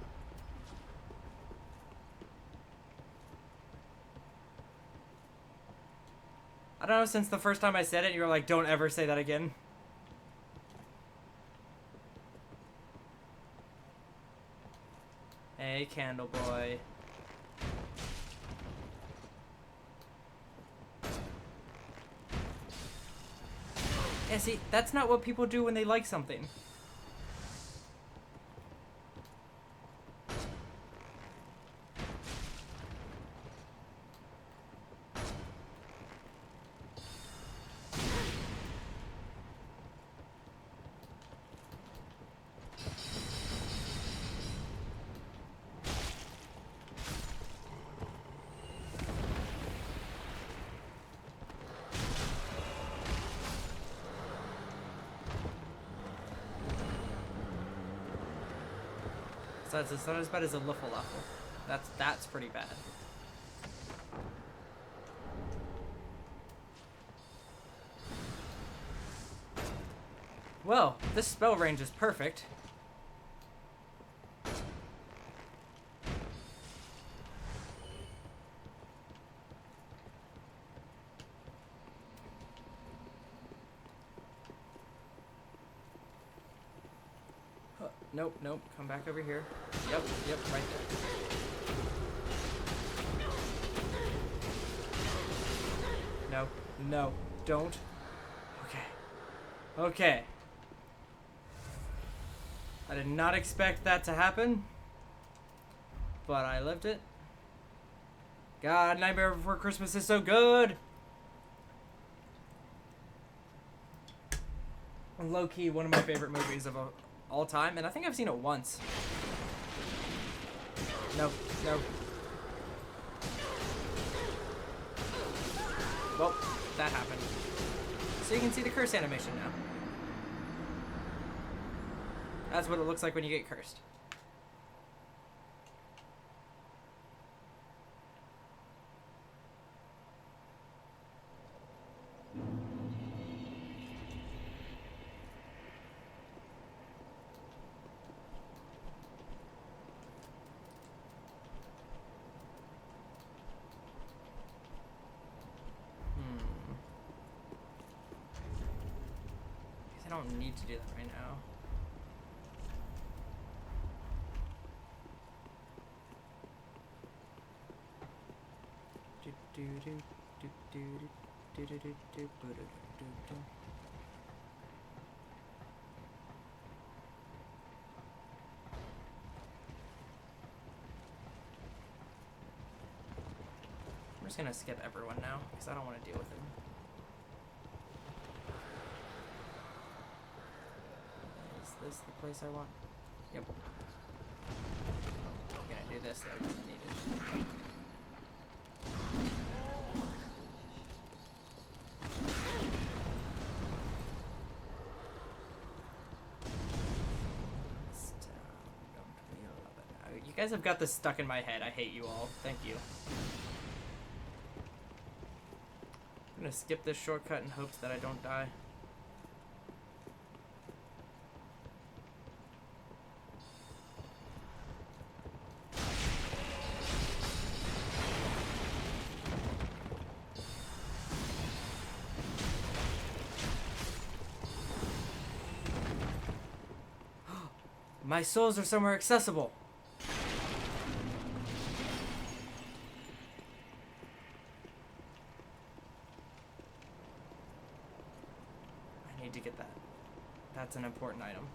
I don't know, since the first time I said it, you were like, don't ever say that again. Hey, Candle Boy. Yeah, see, that's not what people do when they like something. It's not as bad as a Luffle. That's pretty bad. Well, this spell range is perfect. Nope, nope. Come back over here. Yep, right there. No, no, don't. Okay. Okay. I did not expect that to happen, but I lived it. God, Nightmare Before Christmas is so good! Low-key, one of my favorite movies of all time, and I think I've seen it once. No, no. Well, that happened. So you can see the curse animation now. That's what it looks like when you get cursed. don't need to do that right now. I'm just gonna skip everyone now because I don't want to deal with him. Is this the place I want? Yep. I'm gonna do this though because I need it. You guys have got this stuck in my head. I hate you all. Thank you. I'm gonna skip this shortcut in hopes that I don't die. My souls are somewhere accessible. I need to get that. That's an important item.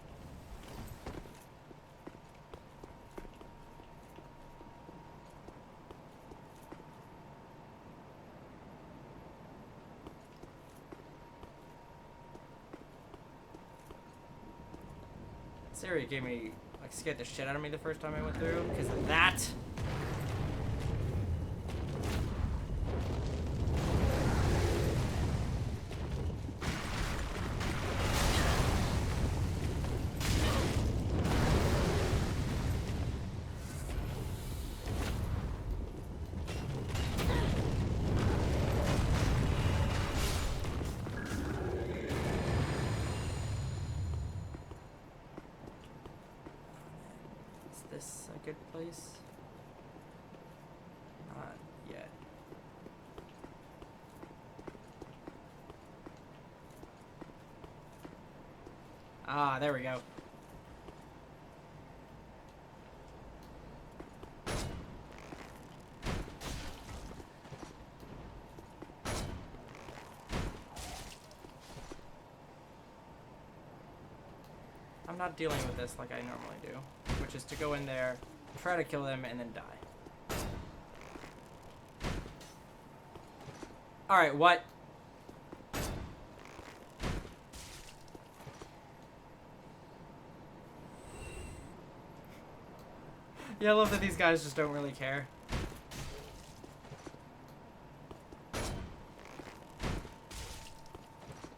Siri gave me, like, scared the shit out of me the first time I went through because of that. This a good place? Not yet. Ah, there we go. I'm not dealing with this like I normally do, which is to go in there, try to kill them, and then die. Alright, what? Yeah, I love that these guys just don't really care.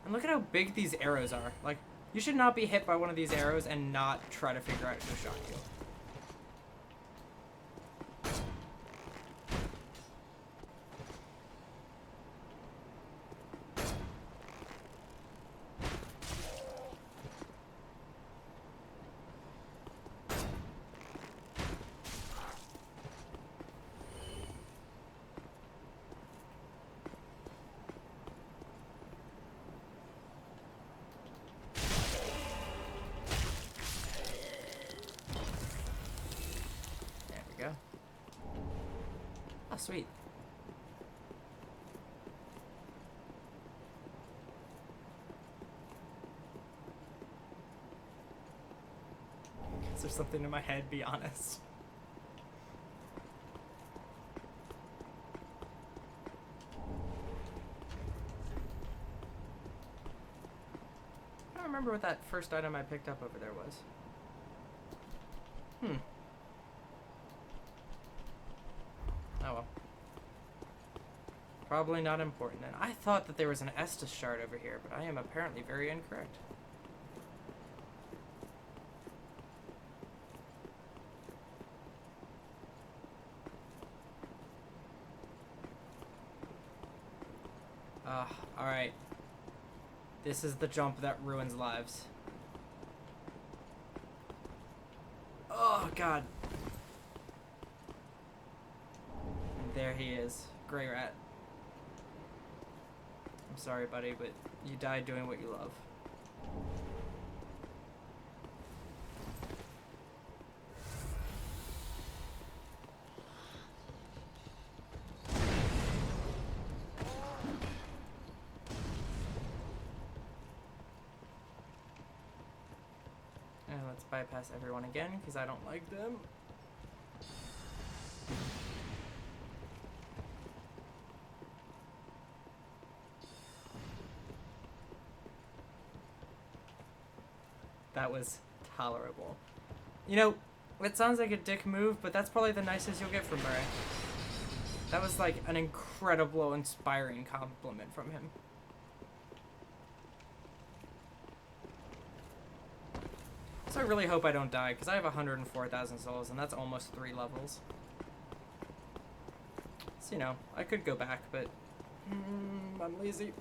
And look at how big these arrows are. Like, you should not be hit by one of these arrows and not try to figure out who shot you. Oh, sweet. Is there something in my head? Be honest. I don't remember what that first item I picked up over there was. Oh well. Probably not important then. I thought that there was an Estus shard over here, but I am apparently very incorrect. Alright. This is the jump that ruins lives. Oh, God. And there he is. Grey Rat. I'm sorry, buddy, but you died doing what you love. bypass everyone again because I don't like them. That was tolerable. You know, it sounds like a dick move, but that's probably the nicest you'll get from Murray. That was like an incredible, inspiring compliment from him. So I really hope I don't die, because I have 104,000 souls, and that's almost 3 levels. So, you know, I could go back, but I'm lazy.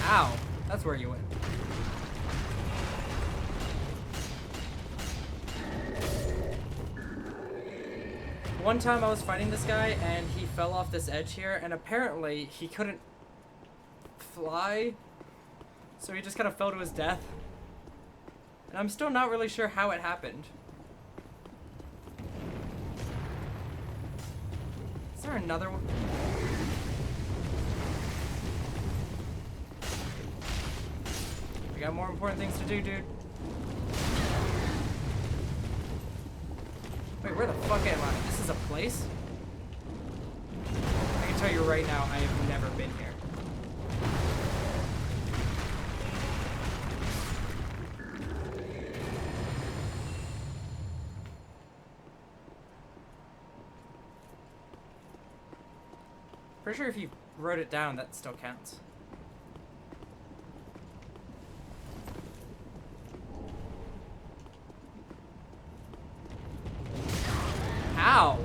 Ow! That's where you went. One time I was fighting this guy and he fell off this edge here, and apparently he couldn't fly, so he just kind of fell to his death. And I'm still not really sure how it happened. Is there another one? We got more important things to do, dude. Wait, where the fuck am I? This is a place? I can tell you right now, I have never been here. Pretty sure if you wrote it down, that still counts. Ow!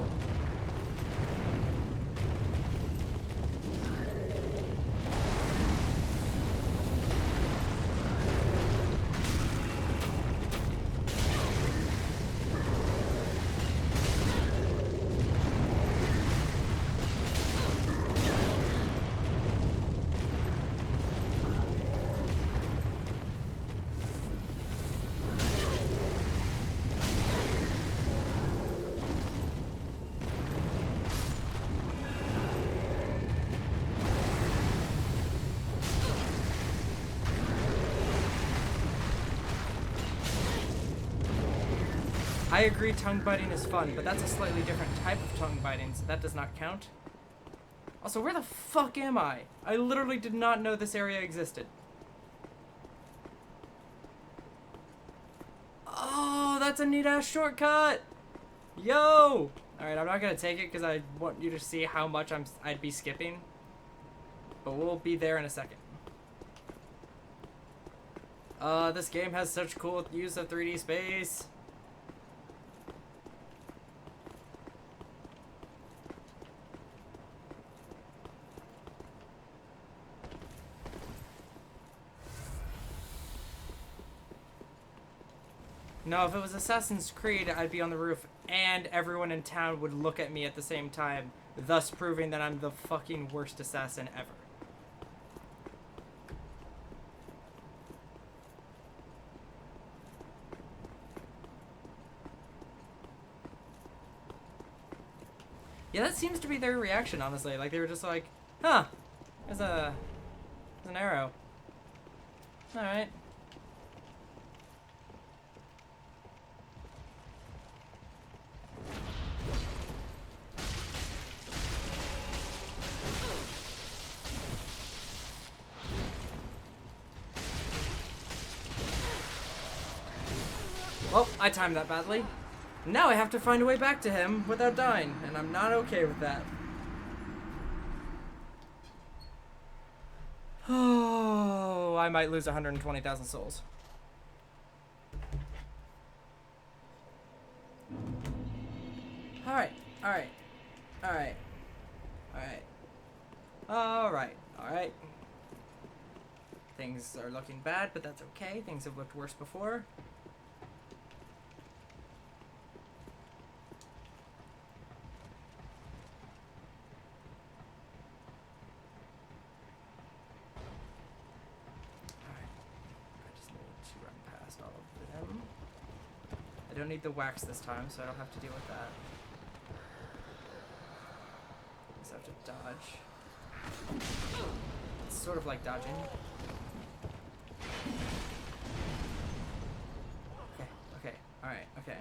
I agree tongue biting is fun, but that's a slightly different type of tongue biting, so that does not count. Also, where the fuck am I? I literally did not know this area existed. Oh, that's a neat-ass shortcut! Yo! Alright, I'm not gonna take it because I want you to see how much I'd be skipping. But we'll be there in a second. This game has such cool use of 3D space. No, if it was Assassin's Creed, I'd be on the roof and everyone in town would look at me at the same time, thus proving that I'm the fucking worst assassin ever. Yeah, that seems to be their reaction, honestly. Like, they were just like, huh, there's an arrow. Alright. Well, I timed that badly. Now I have to find a way back to him without dying, and I'm not okay with that. Oh, I might lose 120,000 souls. Alright, alright, alright, alright, alright, alright. Things are looking bad, but that's okay. Things have looked worse before. Alright, I just need to run past all of them. I don't need the wax this time, so I don't have to deal with that. Just have to dodge. It's sort of like dodging. Okay, okay, alright, okay.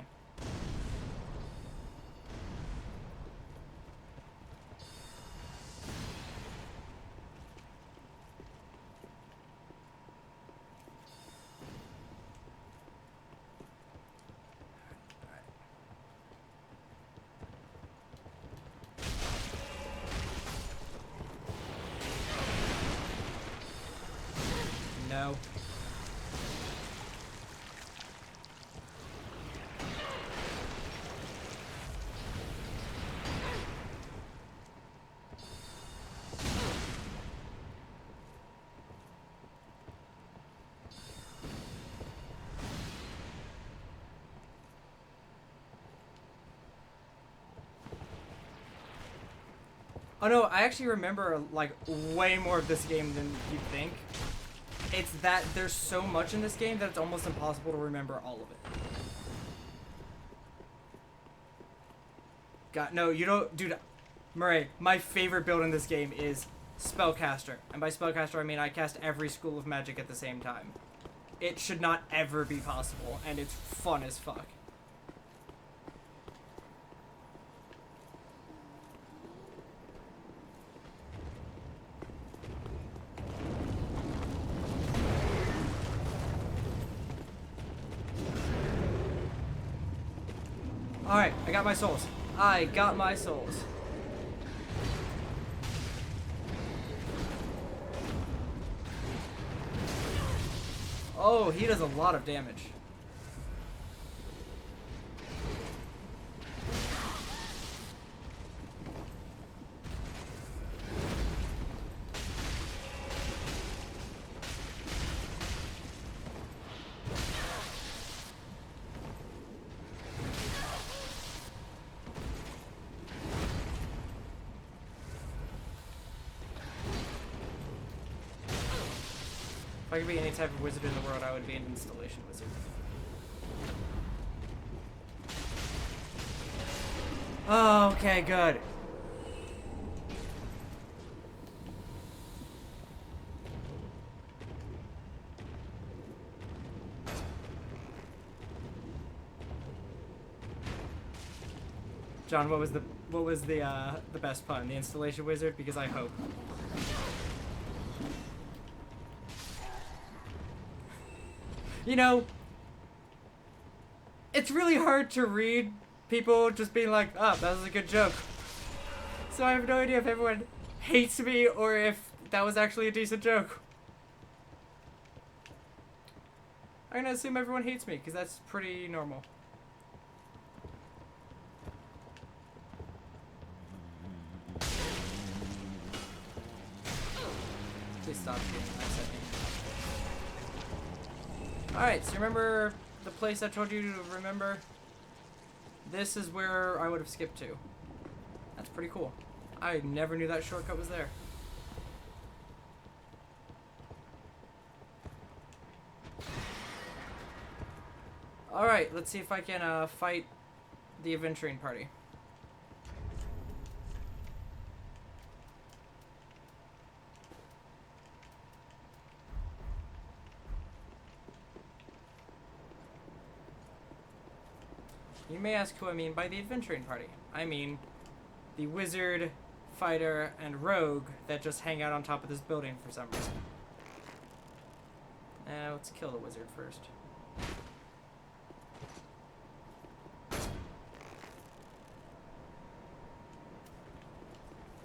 No. Oh no, I actually remember like way more of this game than you'd think. It's that there's so much in this game that it's almost impossible to remember all of it. God, no, you don't, dude. Murray, my favorite build in this game is Spellcaster. And by Spellcaster, I mean I cast every school of magic at the same time. It should not ever be possible, and it's fun as fuck. Alright, I got my souls. I got my souls. Oh, he does a lot of damage. If I could be any type of wizard in the world, I would be an installation wizard. Oh, okay, good. John, what was the best pun? The installation wizard? Because I hope. You know, it's really hard to read people just being like, oh, that was a good joke. So I have no idea if everyone hates me or if that was actually a decent joke. I'm gonna assume everyone hates me, because that's pretty normal. Please stop getting nice at me. Alright, so remember the place I told you to remember? This is where I would have skipped to. That's pretty cool. I never knew that shortcut was there. Alright, let's see if I can fight the adventuring party. You may ask who I mean by the adventuring party. I mean the wizard, fighter, and rogue that just hang out on top of this building for some reason. Let's kill the wizard first.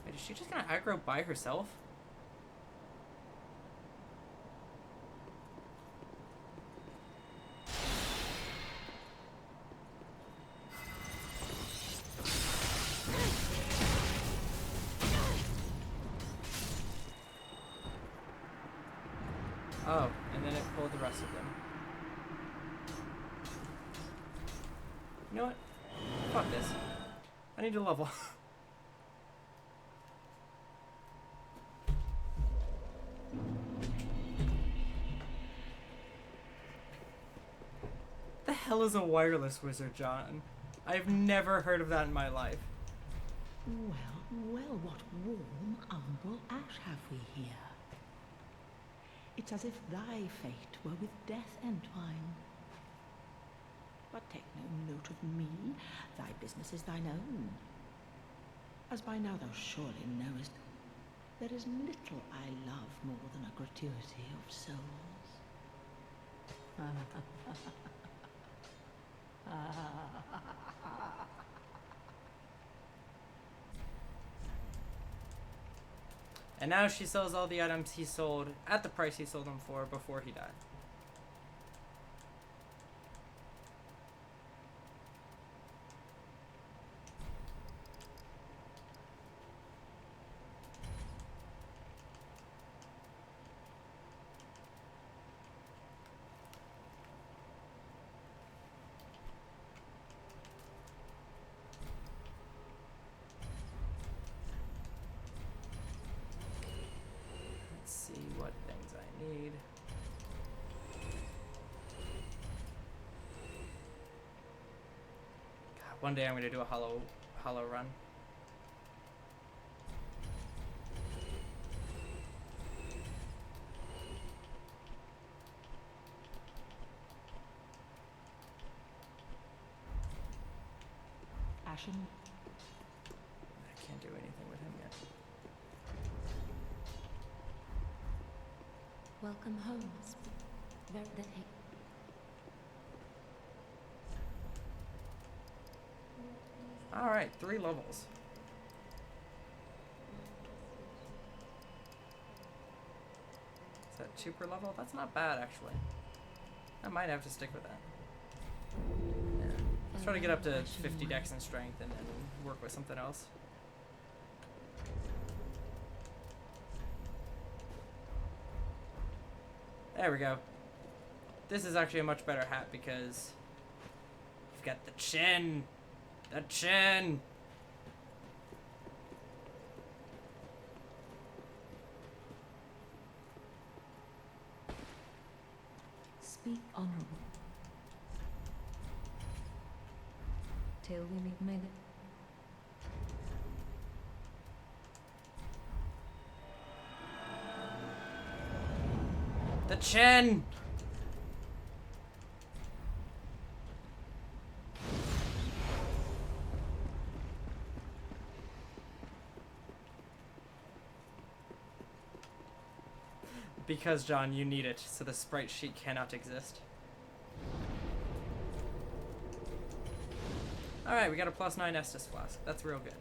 Wait, is she just gonna aggro by herself? Oh, and then it pulled the rest of them. You know what? Fuck this. I need to level. The hell hell is a wireless wizard, John? I've never heard of that in my life. Well, what warm, umbral ash have we here? It's as if thy fate were with death entwined. But take no note of me, thy business is thine own. As by now thou surely knowest, there is little I love more than a gratuity of souls. And now she sells all the items he sold at the price he sold them for before he died. See what things I need. God, one day I'm gonna do a hollow run. Ashen, I can't do anything with him yet. Welcome home. All right, 3 levels. Is that 2 per level? That's not bad, actually. I might have to stick with that. Yeah. Let's try to get up to 50 dex and strength and then work with something else. There we go. This is actually a much better hat because you've got the chin. The chin. Speak honorable. Till we meet made it. The chin. Because, John, you need it, so the sprite sheet cannot exist. Alright, we got a +9 Estus Flask. That's real good.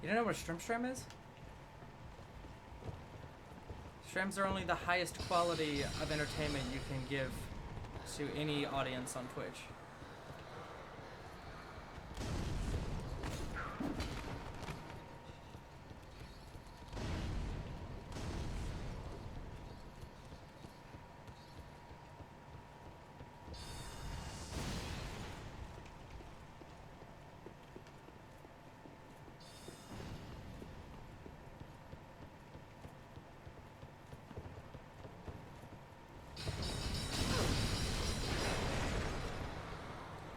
You don't know what Strim is? Strims are only the highest quality of entertainment you can give to any audience on Twitch.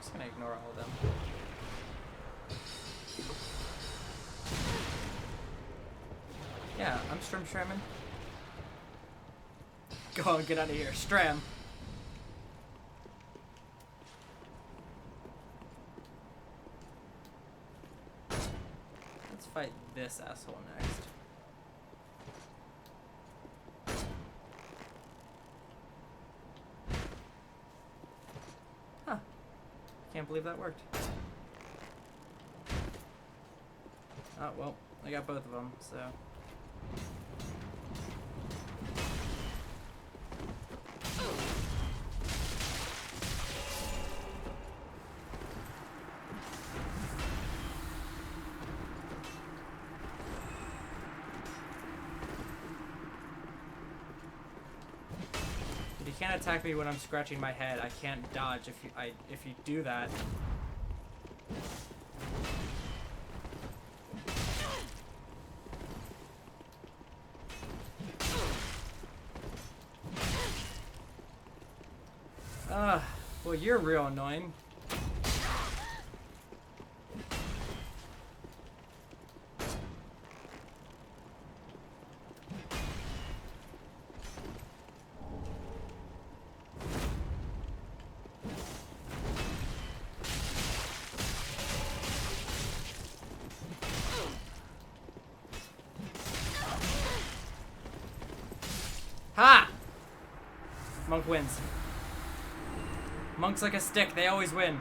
Just gonna ignore all of them. Yeah, I'm Stramming. Go on, get out of here. Stram. Let's fight this asshole next. Huh. Can't believe that worked. Oh, well, I got both of them, so. If you can't attack me when I'm scratching my head, I can't dodge if you do that. Well, you're real annoying. Ha! Monk wins. Monk's like a stick, they always win.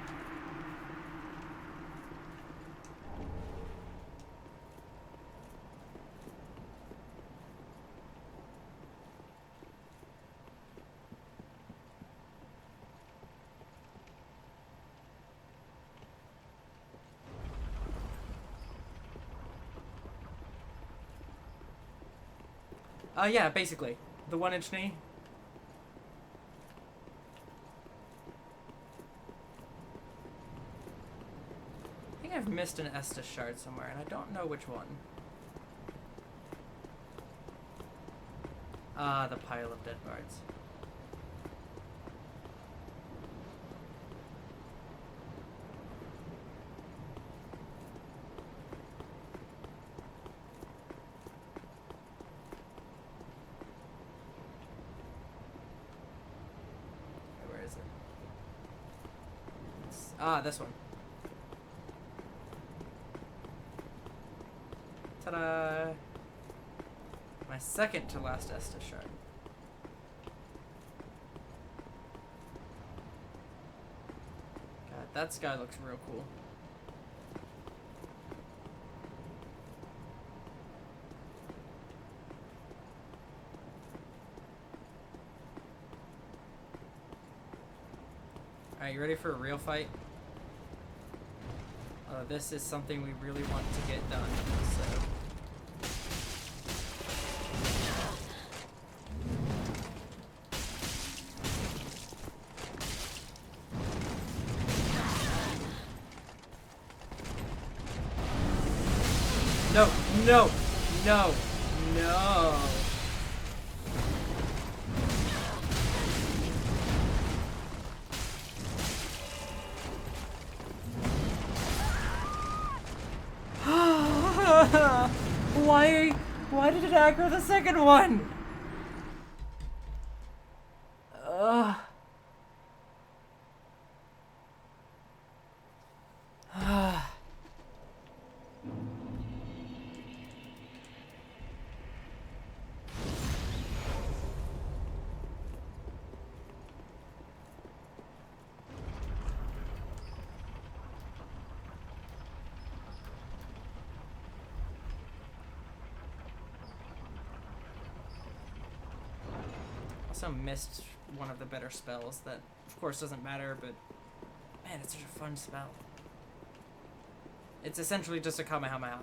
Yeah, basically. The 1-inch knee. I think I've missed an Estus shard somewhere, and I don't know which one. Ah, the pile of dead bards. Okay, where is it? Ah, this one. Ta-da! My second to last Estus shard. God, that sky looks real cool. Alright, you ready for a real fight? This is something we really want to get done, so... No, no, no, no. Why did it aggro the second one? Ugh. Also missed one of the better spells that, of course, doesn't matter, but man, it's such a fun spell. It's essentially just a Kamehameha.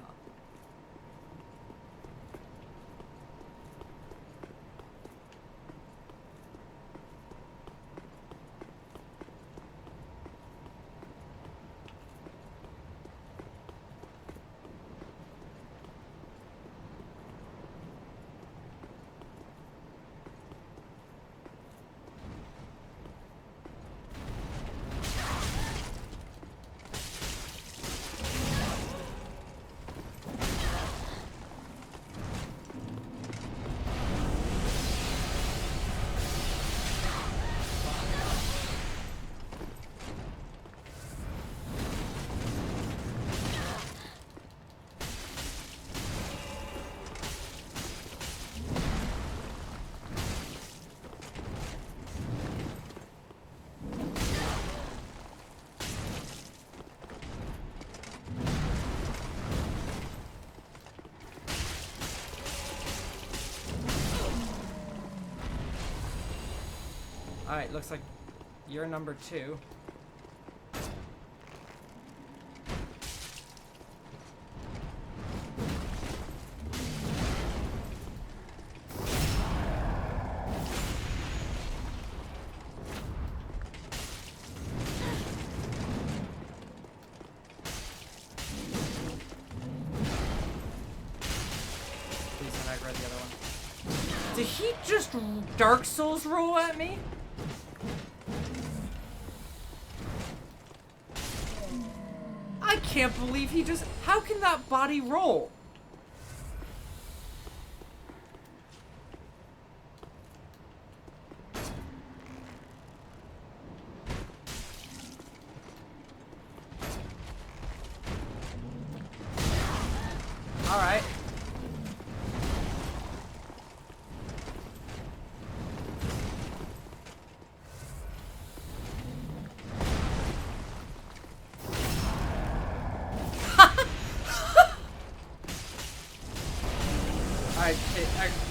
Alright, looks like you're number 2. Please don't aggro the other one. Did he just Dark Souls roll at me? I can't believe he just... How can that body roll? Alright.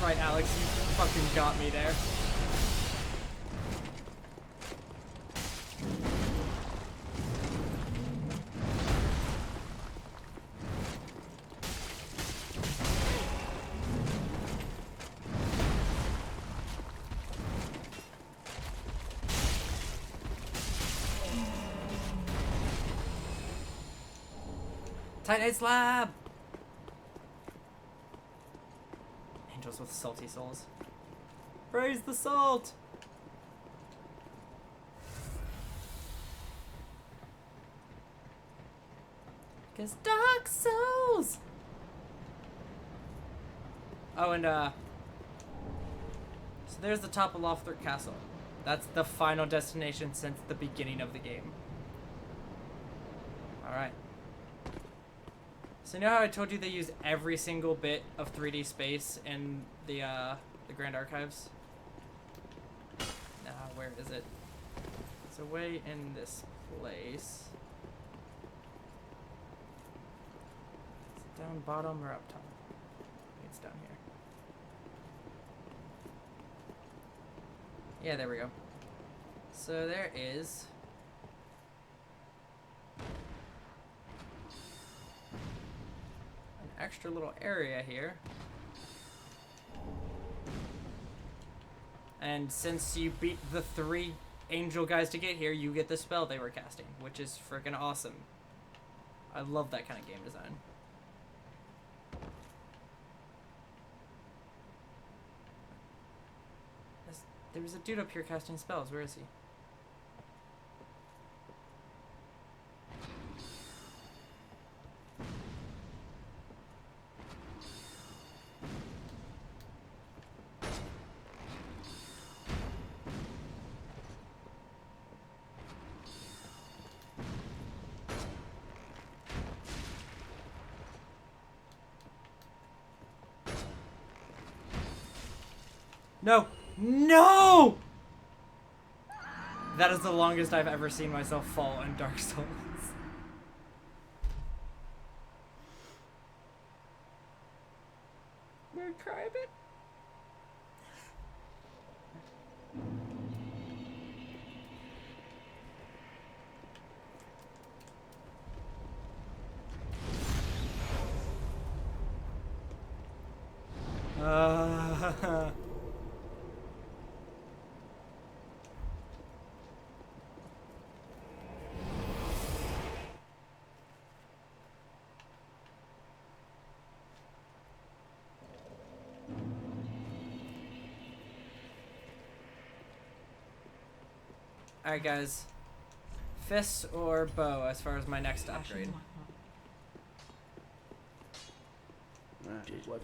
Right, Alex, you fucking got me there. Titanite slab! Angels with salty souls. Praise the salt! Cause Dark Souls! Oh, and so there's the top of Lothric Castle. That's the final destination since the beginning of the game. Alright. So you know how I told you they use every single bit of 3D space in the Grand Archives? Now, where is it? It's away in this place. Is it down bottom or up top? I think it's down here. Yeah, there we go. So there is... extra little area here. And since you beat the 3 angel guys to get here, you get the spell they were casting, which is freaking awesome. I love that kind of game design. There was a dude up here casting spells. Where is he? No! No! That is the longest I've ever seen myself fall in Dark Souls. I'm gonna cry a bit. Alright guys, fists or bow as far as my next upgrade. What?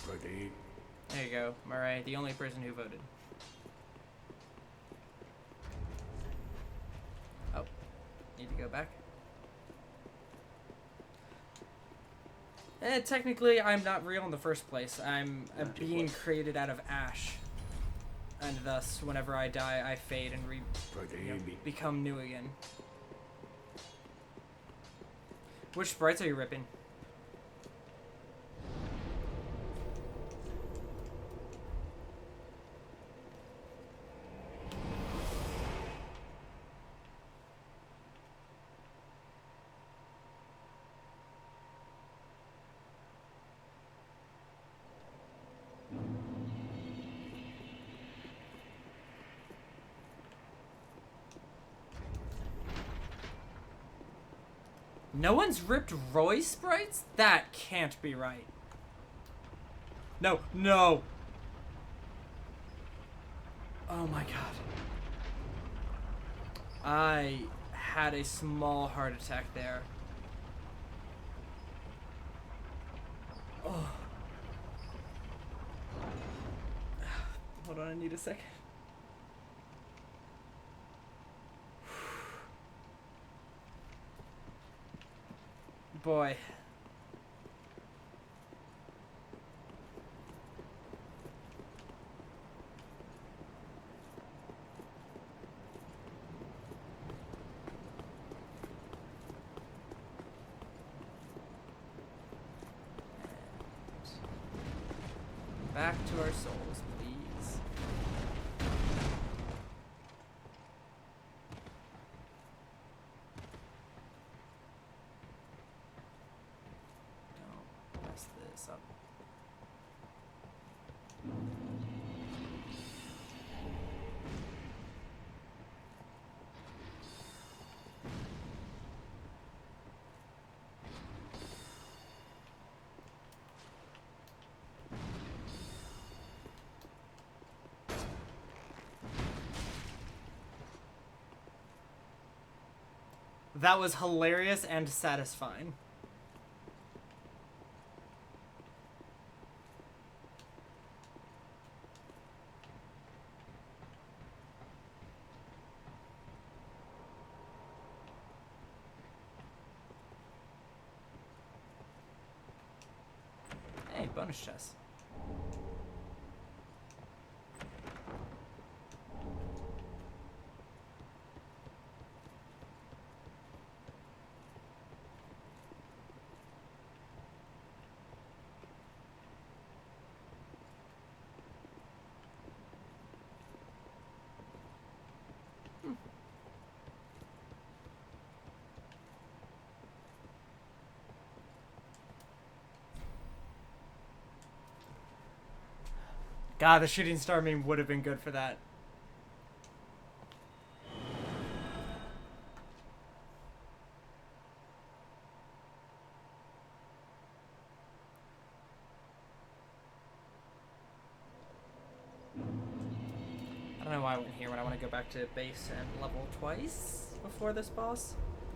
Ready. There you go, Murray, the only person who voted. Oh, need to go back. Technically, I'm not real in the first place. I'm a being created out of ash. And thus, whenever I die, I fade and become new again. Which sprites are you ripping? No one's ripped Roy sprites? That can't be right. No, no. Oh my god. I had a small heart attack there. Oh. Hold on, I need a second. Boy. Back to our souls, please. Don't mess this up. That was hilarious and satisfying. Hey, bonus chest. God, the shooting star meme would have been good for that. I don't know why I went here when I want to go back to base and level twice before this boss.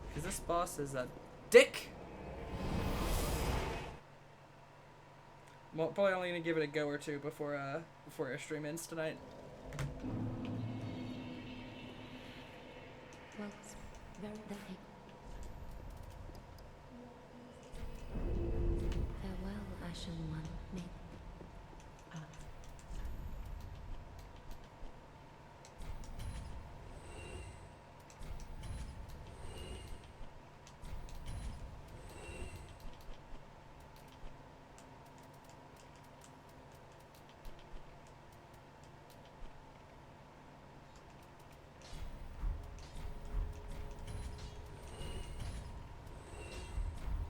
Because this boss is a dick! Well, probably only gonna give it a go or two before our stream ends tonight. Well, it's very lovely. Farewell, Ashen One. May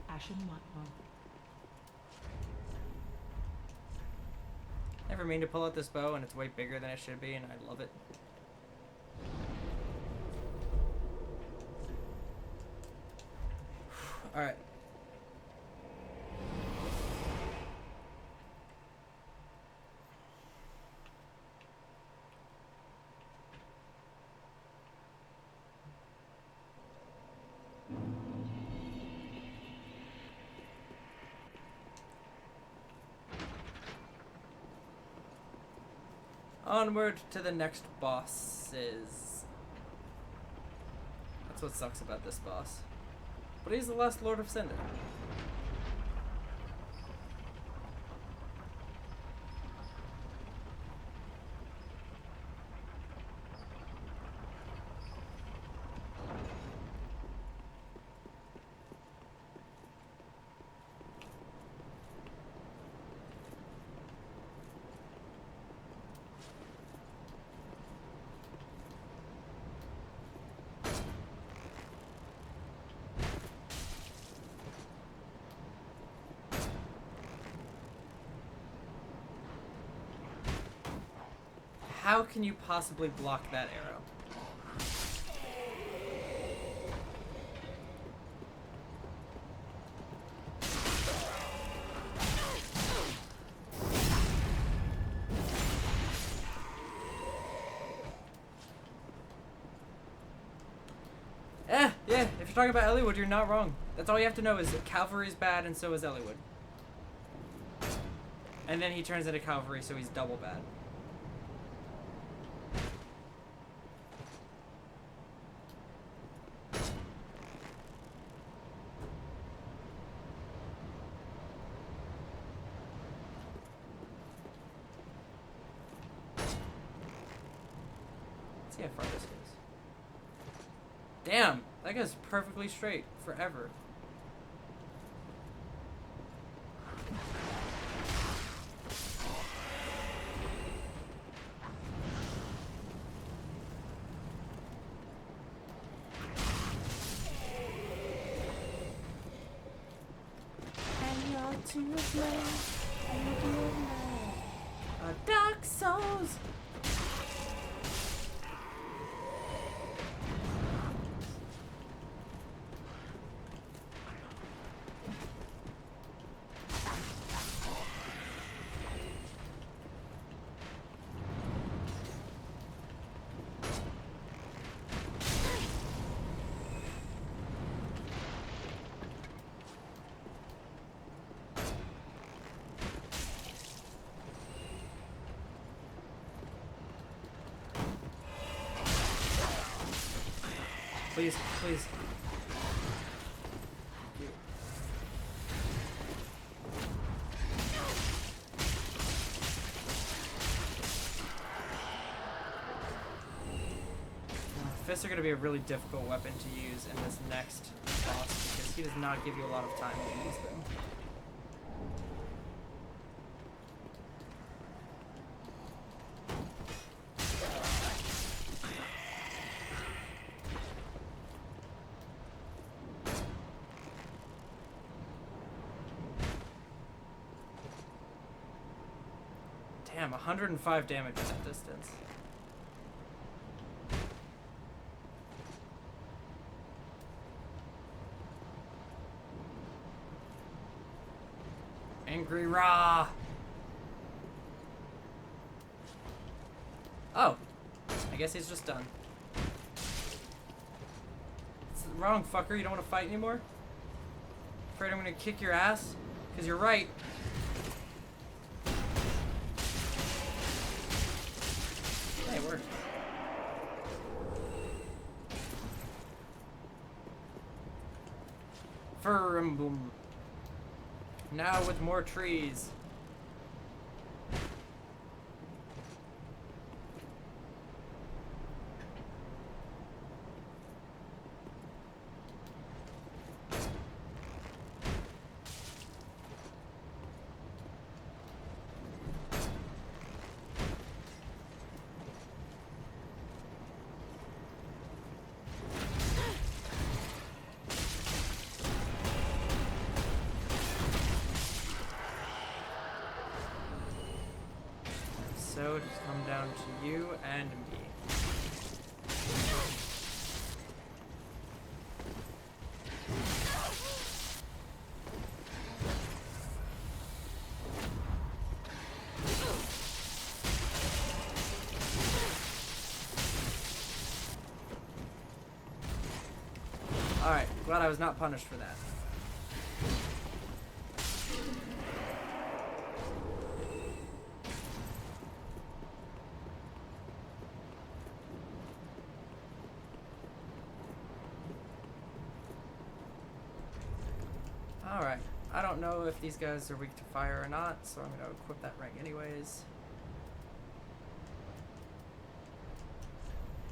Ashen One. Never mean to pull out this bow, and it's way bigger than it should be, and I love it. Alright. Onward to the next bosses. That's what sucks about this boss. But he's the last Lord of Cinder. How can you possibly block that arrow? Yeah, if you're talking about Eliwood, you're not wrong. That's all you have to know is that Cavalry's bad and so is Eliwood. And then he turns into Cavalry, so he's double bad. Let's see how far this goes. Damn, that goes perfectly straight forever. Dark Souls. Please, please. Thank you. Fists are going to be a really difficult weapon to use in this next boss because he does not give you a lot of time to use them. Damn, 105 damage at that distance. Angry Ra! Oh! I guess he's just done. It's wrong, fucker. You don't want to fight anymore? Afraid I'm gonna kick your ass? Because you're right. Hey, it worked. Fur emblem. Now with more trees. So just come down to you and me. Alright, glad I was not punished for that. Alright. I don't know if these guys are weak to fire or not, so I'm going to equip that ring anyways.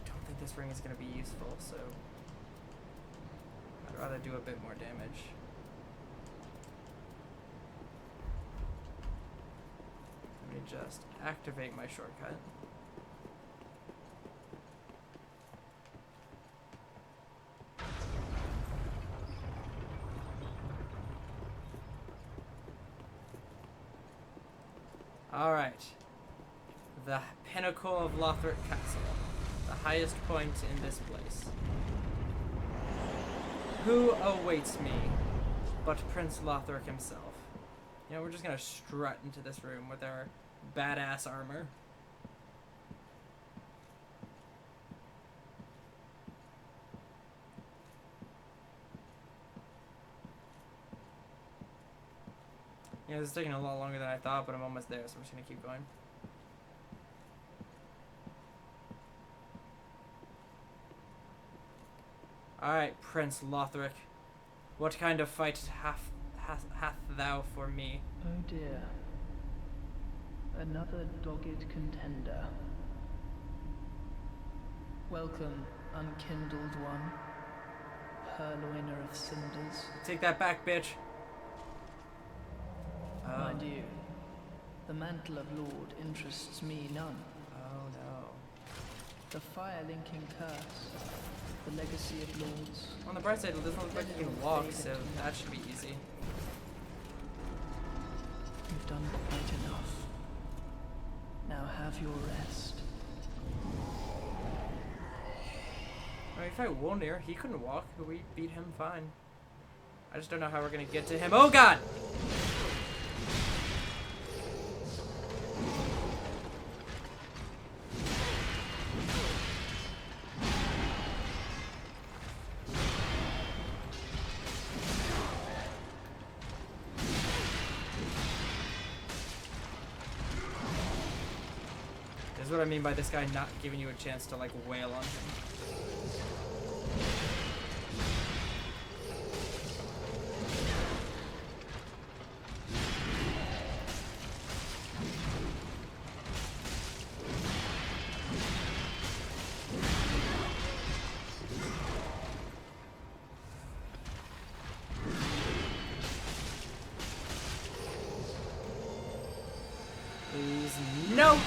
I don't think this ring is going to be useful, so I'd rather do a bit more damage. Let me just activate my shortcut. Alright. The pinnacle of Lothric Castle. The highest point in this place. Who awaits me but Prince Lothric himself? You know, we're just gonna strut into this room with our badass armor. Yeah, this is taking a lot longer than I thought, but I'm almost there, so I'm just gonna keep going. Alright, Prince Lothric. What kind of fight hath thou for me? Oh dear. Another dogged contender. Welcome, unkindled one. Purloiner of cinders. Take that back, bitch. Mind you, the mantle of Lord interests me none. Oh no. The fire-linking curse, the legacy of lords. On the bright side, it doesn't look like you can walk, so that should be easy. You've done quite enough. Now have your rest. I mean, if I Wolnir, he couldn't walk. We beat him fine. I just don't know how we're gonna get to him. Oh god! This is what I mean by this guy not giving you a chance to like wail on him. Please, no!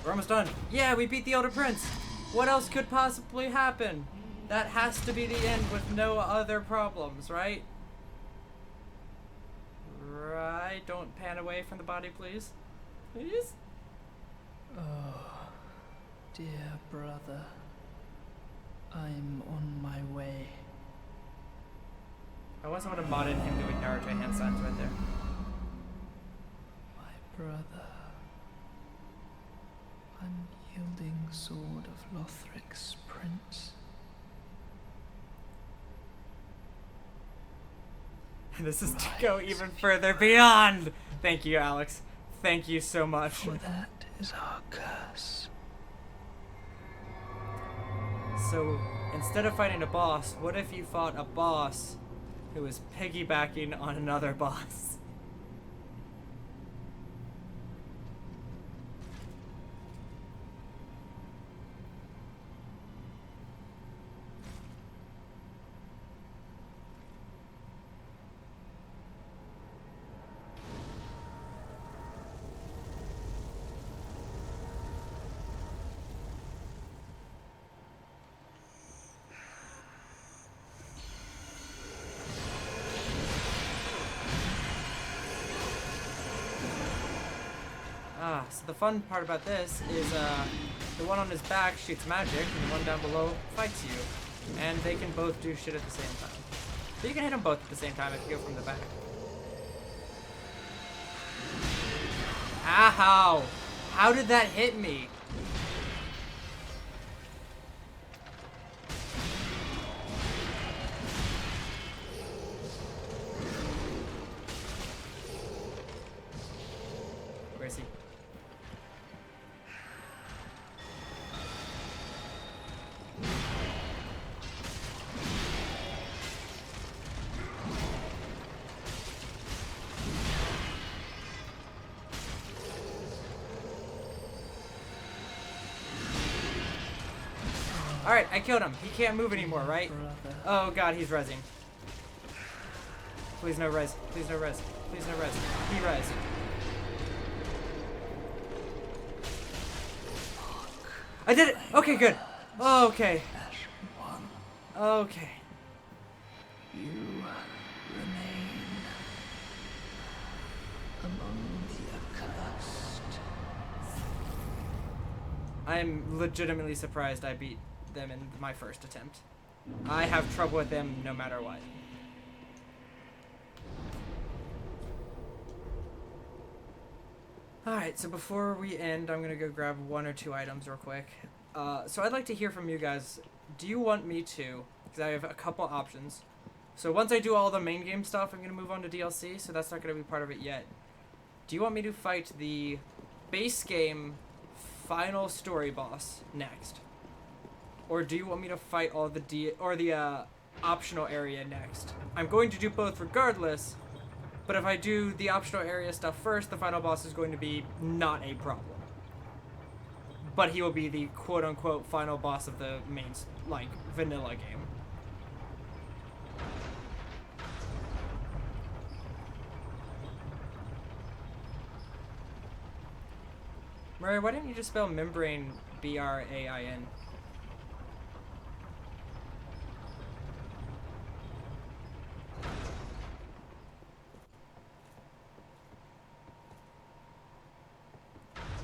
We're almost done. Yeah, we beat the Elder Prince. What else could possibly happen? That has to be the end with no other problems, right? Right? Don't pan away from the body, please. Please? Oh, dear brother. I'm on my way. I want someone to mod in him doing Naruto hand signs right there. My brother. Unyielding sword of Lothric's prince. This is to go even further beyond. Thank you, Alex. Thank you so much. For that is our curse. So, instead of fighting a boss, what if you fought a boss who was piggybacking on another boss? So the fun part about this is the one on his back shoots magic, and the one down below fights you. And they can both do shit at the same time. So you can hit them both at the same time if you go from the back. Ow! How did that hit me? Where is he? Alright, I killed him. He can't move anymore, right? Brother. Oh god, he's rezzing. Please no res. Please no res. Please no res. He res. I did it! Okay, good. Okay. Okay. You remain among the accursed. I'm legitimately surprised I beat them in my first attempt. I have trouble with them no matter what. Alright, so before we end, I'm gonna go grab 1 or 2 items real quick. So I'd like to hear from you guys. Do you want me to, because I have a couple options. So once I do all the main game stuff, I'm gonna move on to DLC, so that's not gonna be part of it yet. Do you want me to fight the base game final story boss next? Or do you want me to fight all the optional area next? I'm going to do both regardless, but if I do the optional area stuff first, the final boss is going to be not a problem. But he will be the quote-unquote final boss of the main, like, vanilla game. Murray, why didn't you just spell membrane B-R-A-I-N?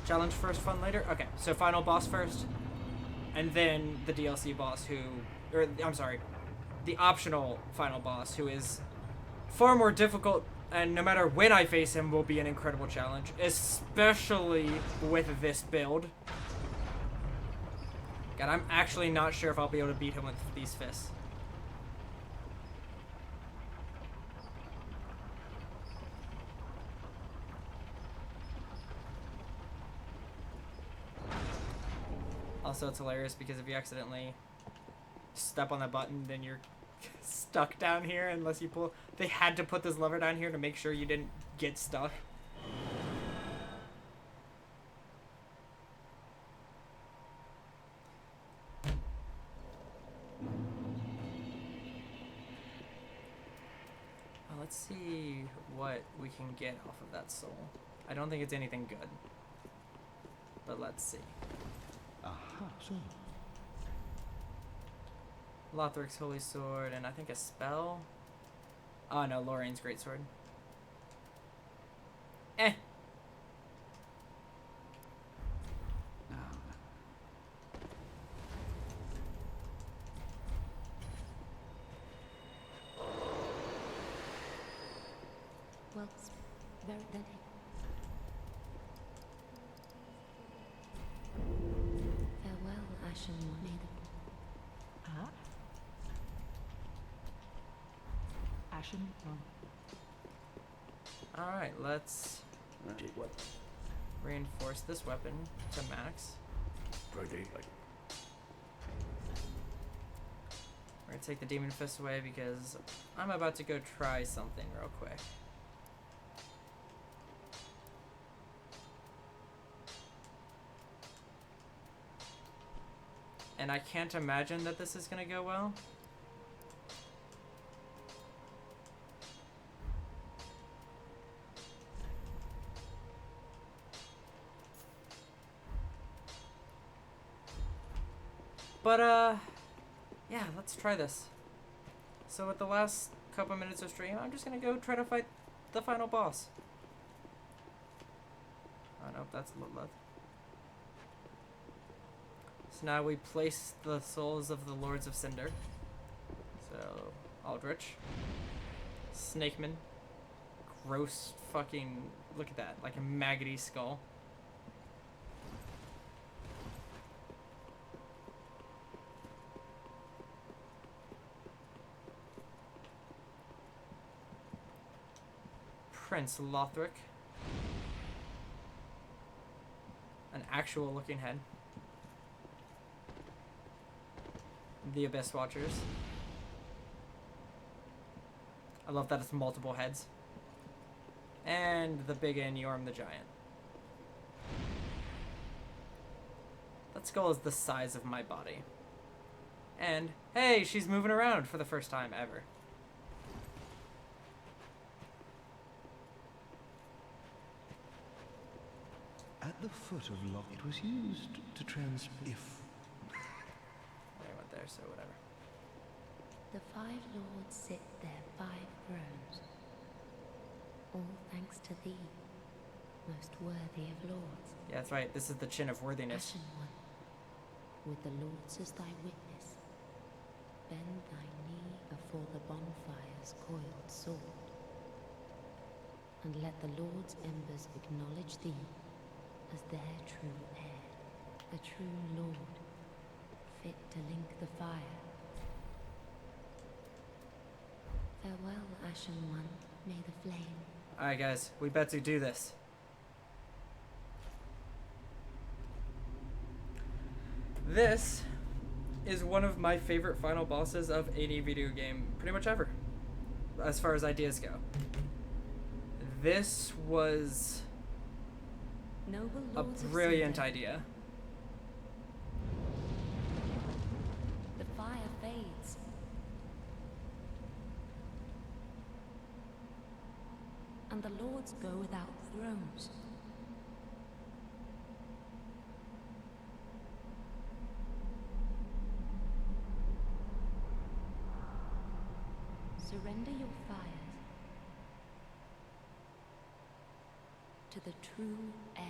Challenge first, fun later? Okay, so final boss first, and then the DLC boss I'm sorry, the optional final boss who is far more difficult, and no matter when I face him will be an incredible challenge, especially with this build. God, I'm actually not sure if I'll be able to beat him with these fists. Also, it's hilarious because if you accidentally step on that button, then you're stuck down here unless you pull. They had to put this lever down here to make sure you didn't get stuck. Well, let's see what we can get off of that soul. I don't think it's anything good, but let's see. Aha, so. Lothric's Holy Sword, and I think a spell. Oh no, Lorraine's Greatsword. Eh. Well, very then. Farewell, Ashen Maiden. Ah? Ashen one. Alright, let's What? reinforce this weapon to max. Friday. We're gonna take the Demon Fist away because I'm about to go try something real quick. And I can't imagine that this is gonna go well. But, yeah, let's try this. So with the last couple minutes of stream, I'm just gonna go try to fight the final boss. Oh no, that's Lilith. So now we place the souls of the Lords of Cinder. So, Aldrich. Snakeman. Gross fucking, look at that, like a maggoty skull. Prince Lothric. An actual looking head. The Abyss Watchers. I love that it's multiple heads. And the big Yorm the Giant. That skull is the size of my body. And, hey, she's moving around for the first time ever. At the foot of Loch, it was used to if I went there, so whatever. The 5 lords sit their 5 thrones, all thanks to thee, most worthy of lords. Yeah, that's right. This is the chin of worthiness. Ashen one, with the lords as thy witness, bend thy knee before the bonfire's coiled sword, and let the lord's embers acknowledge thee as their true heir, a true lord, fit to link the fire. Farewell, Ashen One, may the flame. Alright guys, we bet to do this. This is one of my favorite final bosses of any video game pretty much ever, as far as ideas go. This was Noble a lords of brilliant Silver, idea. the fire fades. And the lords go without thrones. Surrender your fires to the true heir.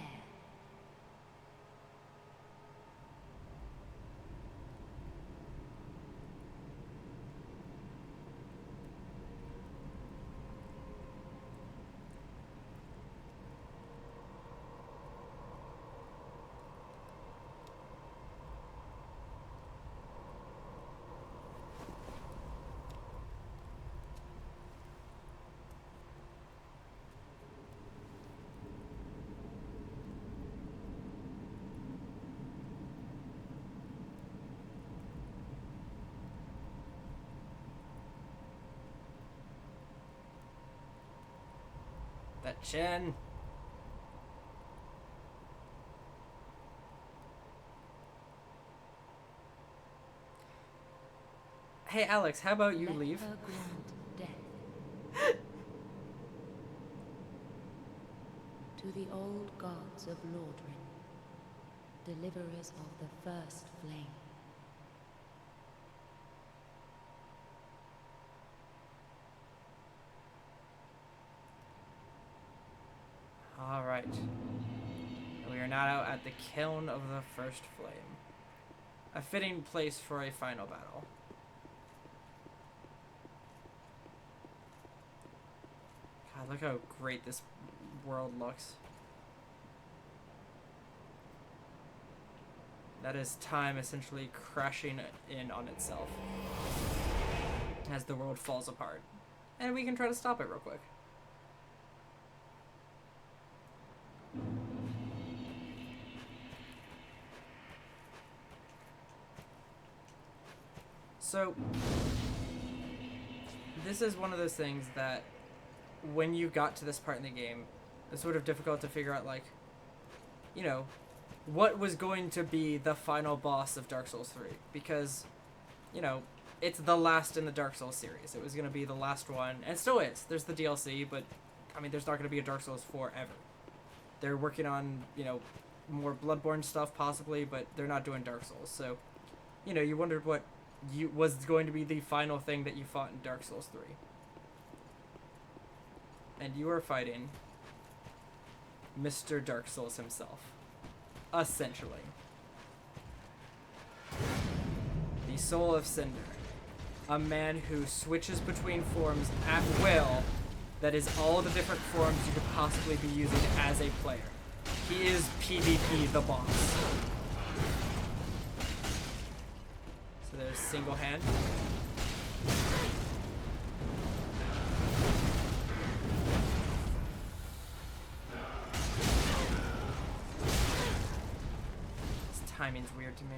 That chin. Hey Alex, how about you Let leave? her grant death to the old gods of Lordrin, deliverers of the first flame. Alright. We are now out at the kiln of the first flame. A fitting place for a final battle. God, look how great this world looks. That is time essentially crashing in on itself as the world falls apart. And we can try to stop it real quick. So, this is one of those things that when you got to this part in the game, it's sort of difficult to figure out, like, you know, what was going to be the final boss of Dark Souls 3. Because, you know, it's the last in the Dark Souls series. It was going to be the last one, and it still is. There's the DLC, but, I mean, there's not going to be a Dark Souls 4 ever. They're working on, you know, more Bloodborne stuff possibly, but they're not doing Dark Souls. So, you know, you wondered what was going to be the final thing that you fought in Dark Souls 3. And you are fighting Mr. Dark Souls himself. Essentially. The Soul of Cinder. A man who switches between forms at will. That is all the different forms you could possibly be using as a player. He is PvP the boss. So there's single hand. This timing's weird to me.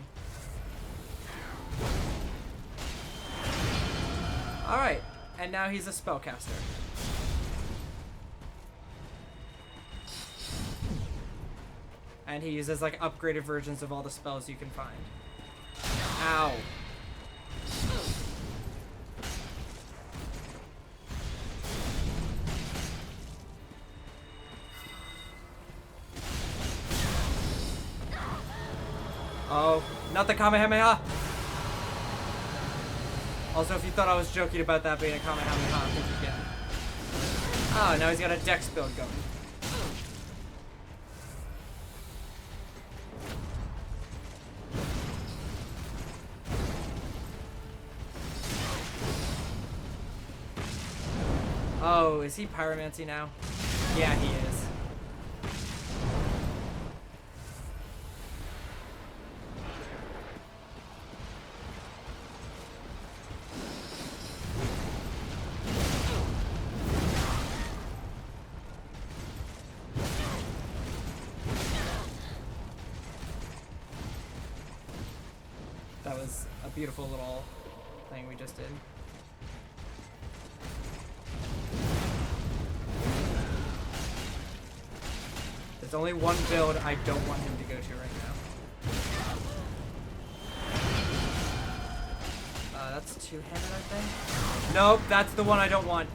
Alright, and now he's a spellcaster. And he uses like upgraded versions of all the spells you can find. Ow. Oh, not the Kamehameha! Also, if you thought I was joking about that being a Kamehameha, think again. Oh, now he's got a dex build going. Oh, is he pyromancy now? Yeah, he is. That was a beautiful little thing we just did. There's only one build I don't want him to go to right now. That's two-handed, I think. Nope, that's the one I don't want.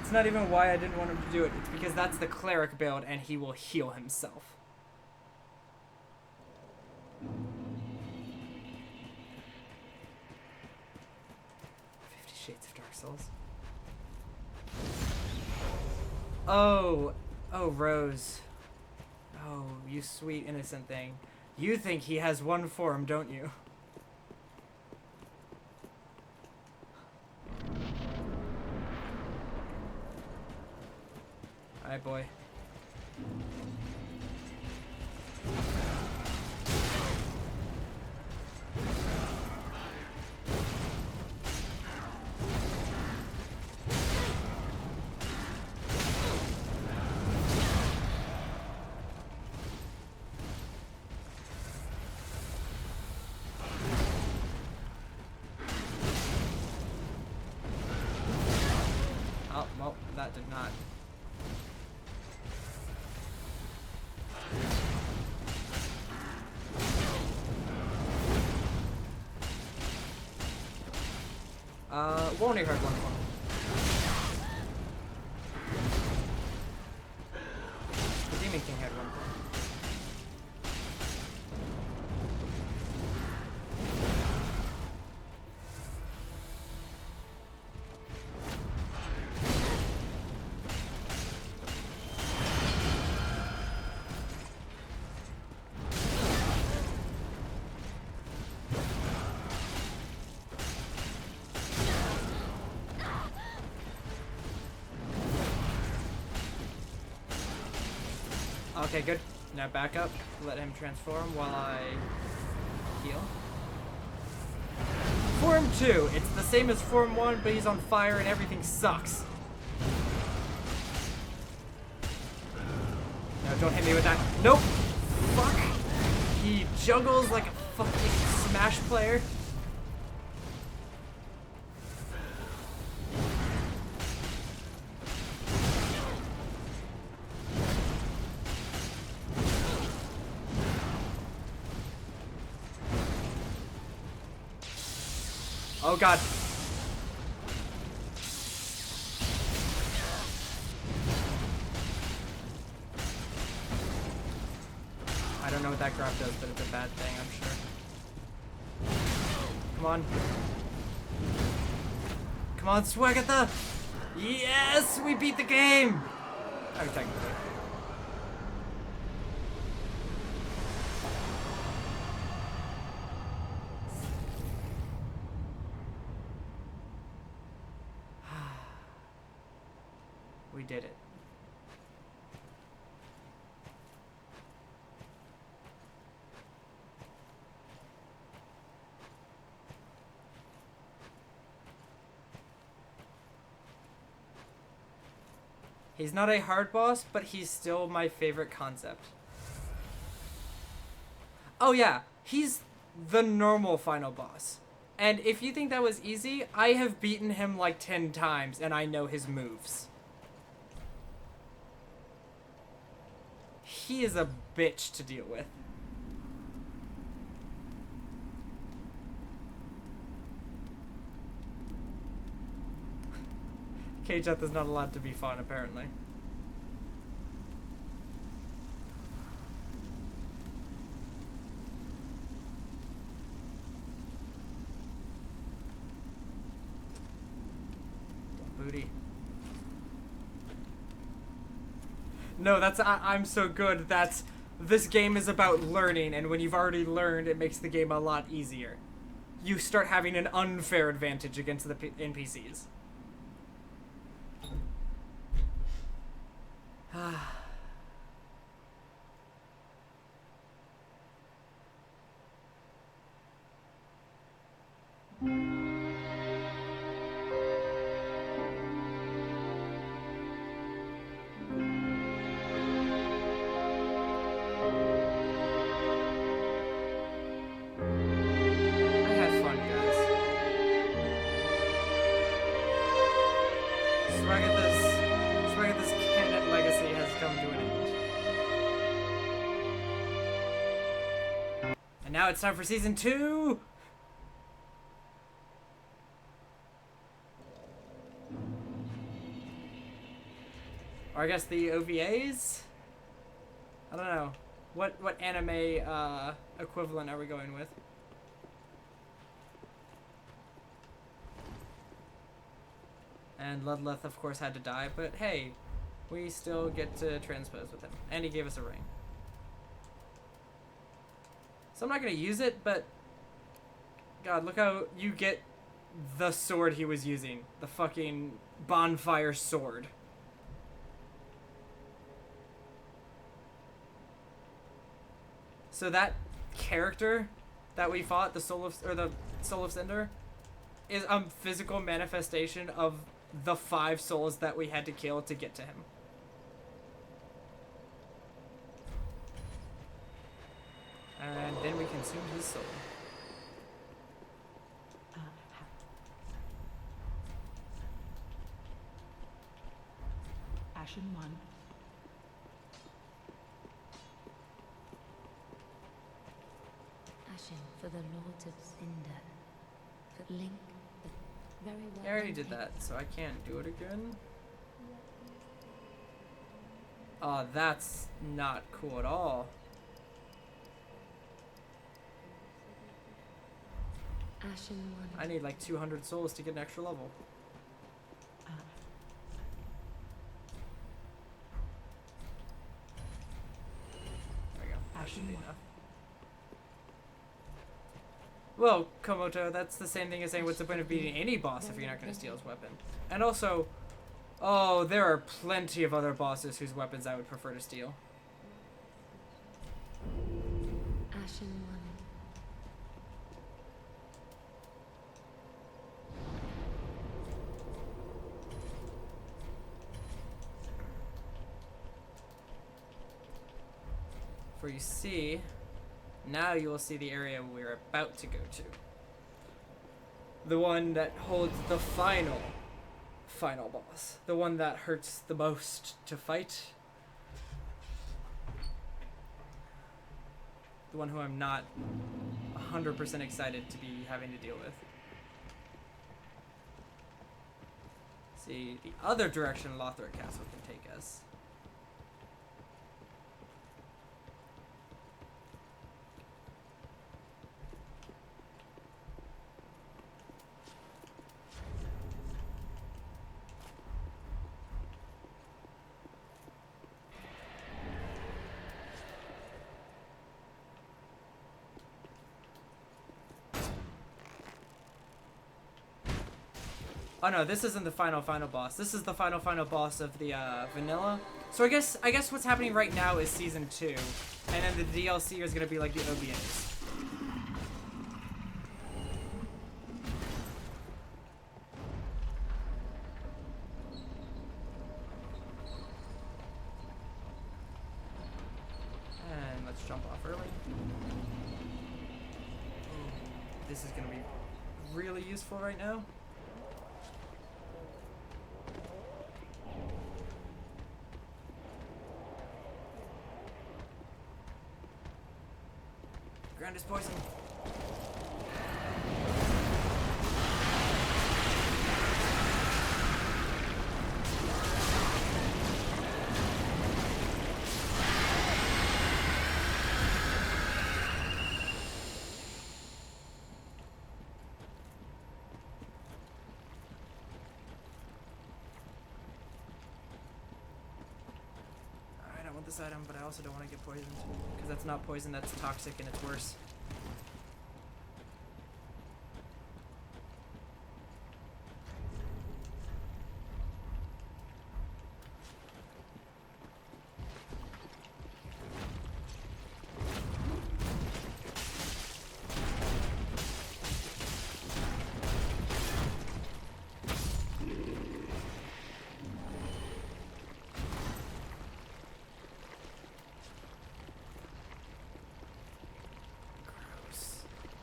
It's not even why I didn't want him to do it. It's because that's the cleric build and he will heal himself. Shades of Dark Souls. Oh, Rose. Oh, you sweet innocent thing. You think he has one form, don't you? Alright, boy. Oh, well, that did not. We'll only hurt one more. The Demon King had one more. Okay, good. Now back up. Let him transform while I heal. Form 2. It's the same as Form 1, but he's on fire and everything sucks. No, don't hit me with that. Nope. Fuck. He juggles like a fucking Smash player. Oh god. I don't know what that grab does, but it's a bad thing, I'm sure. Come on. Come on, Schwuageethuh! Yes! We beat the game! Oh, technically. We did it. He's not a hard boss, but he's still my favorite concept. Oh yeah, he's the normal final boss. And if you think that was easy, I have beaten him like 10 times and I know his moves. He is a bitch to deal with. Schwuageethuh is not allowed to be fun, apparently. No, I'm so good. This game is about learning, and when you've already learned, it makes the game a lot easier. You start having an unfair advantage against the NPCs. I had fun, guys. Schwuageethuh's canon legacy has come to an end. And now it's time for season 2! Or I guess the OVAs? I don't know. What anime equivalent are we going with? And Ludleth, of course, had to die, but hey, we still get to transpose with him. And he gave us a ring. So I'm not going to use it, but... God, look how you get the sword he was using. The fucking bonfire sword. So that character that we fought, the Soul of Cinder, is a physical manifestation of the 5 souls that we had to kill to get to him. And then we consumed his soul. Ashen One. Ashen for the Lords of Cinder. For Link, the very well. I already did that, so I can't do it again. Oh, that's not cool at all. Ashen One. I need like 200 souls to get an extra level. There we go. That should be enough. Well, Komoto, that's the same thing as saying what's the point of beating any boss if you're not going to steal his weapon. And also, oh, there are plenty of other bosses whose weapons I would prefer to steal. Ashen One. For you see, now you will see the area we're about to go to. The one that holds the final boss. The one that hurts the most to fight. The one who I'm not 100% excited to be having to deal with. See, the other direction Lothric Castle can take us. Oh no, this isn't the final boss. This is the final boss of the vanilla. So I guess what's happening right now is season 2, and then the DLC is gonna be like the OVAs. And let's jump off early. This is gonna be really useful right now. Ground is poison. this item, but I also don't want to get poisoned. Because that's not poison, that's toxic and it's worse.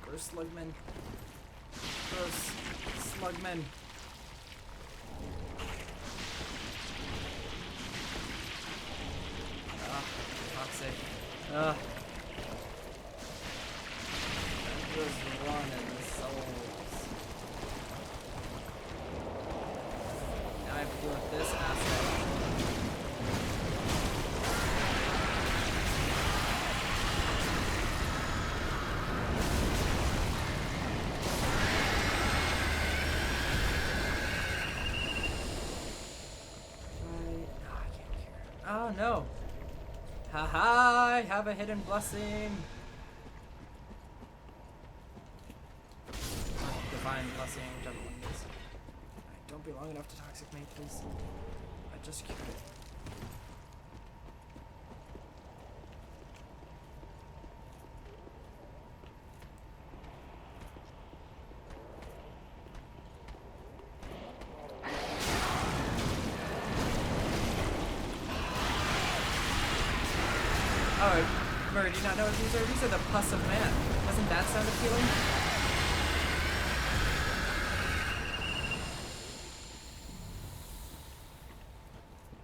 Gross slugmen. Gross slugmen. Toxic. That was running the souls. Now I have to deal with this asshole. Oh no. Haha, I have a hidden blessing. Divine blessing, whichever one it is. Alright, don't be long enough to toxic me, please. I just cured it. Oh, Murray, do you not know what these are? These are the pus of man. Doesn't that sound appealing?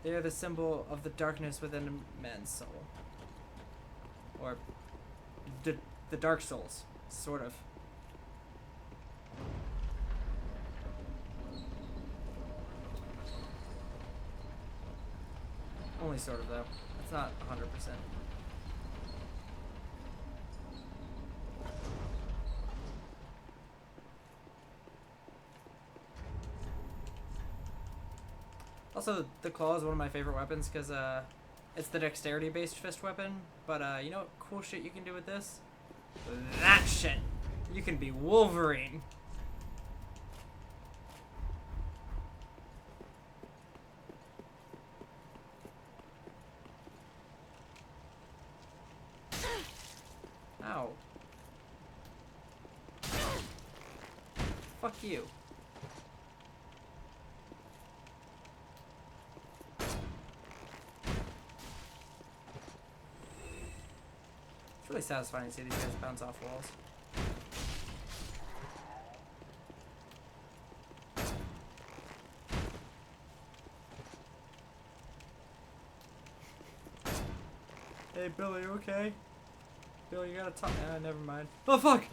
They are the symbol of the darkness within a man's soul. Or the dark souls, sort of. Only sort of, though. It's not 100%. Also, the claw is one of my favorite weapons because it's the dexterity-based fist weapon. But you know what cool shit you can do with this? That shit! You can be Wolverine! Ow. Fuck you. It's really satisfying to see these guys bounce off walls. Hey, Billy, you okay? Billy, you gotta talk. Never mind. Oh, fuck!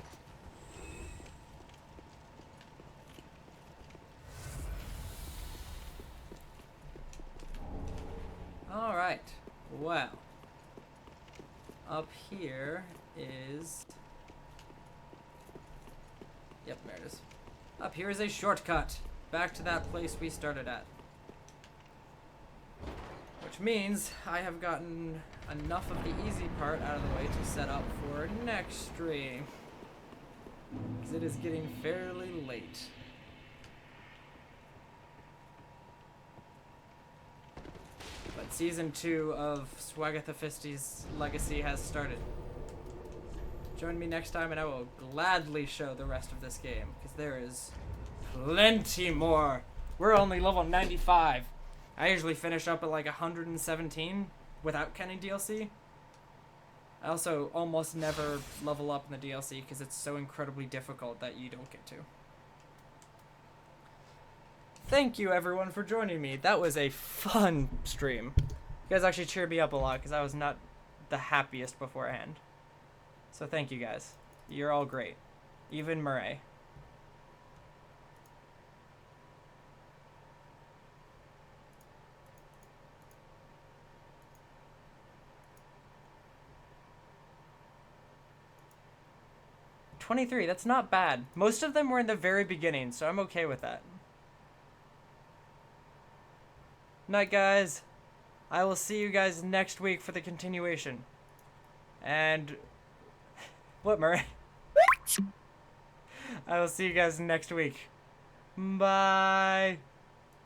Alright. Well. Up here is... Yep, there it is. Up here is a shortcut back to that place we started at. Which means I have gotten enough of the easy part out of the way to set up for next stream. Because it is getting fairly late. But Season 2 of Phfistea's Legacy has started. Join me next time and I will gladly show the rest of this game. Because there is plenty more. We're only level 95. I usually finish up at like 117 without counting DLC. I also almost never level up in the DLC because it's so incredibly difficult that you don't get to. Thank you everyone for joining me. That was a fun stream. You guys actually cheered me up a lot because I was not the happiest beforehand. So thank you guys. You're all great. Even Murray. $23, that's not bad. Most of them were in the very beginning, so I'm okay with that. Night, guys. I will see you guys next week for the continuation. And what, Murray? I will see you guys next week. Bye.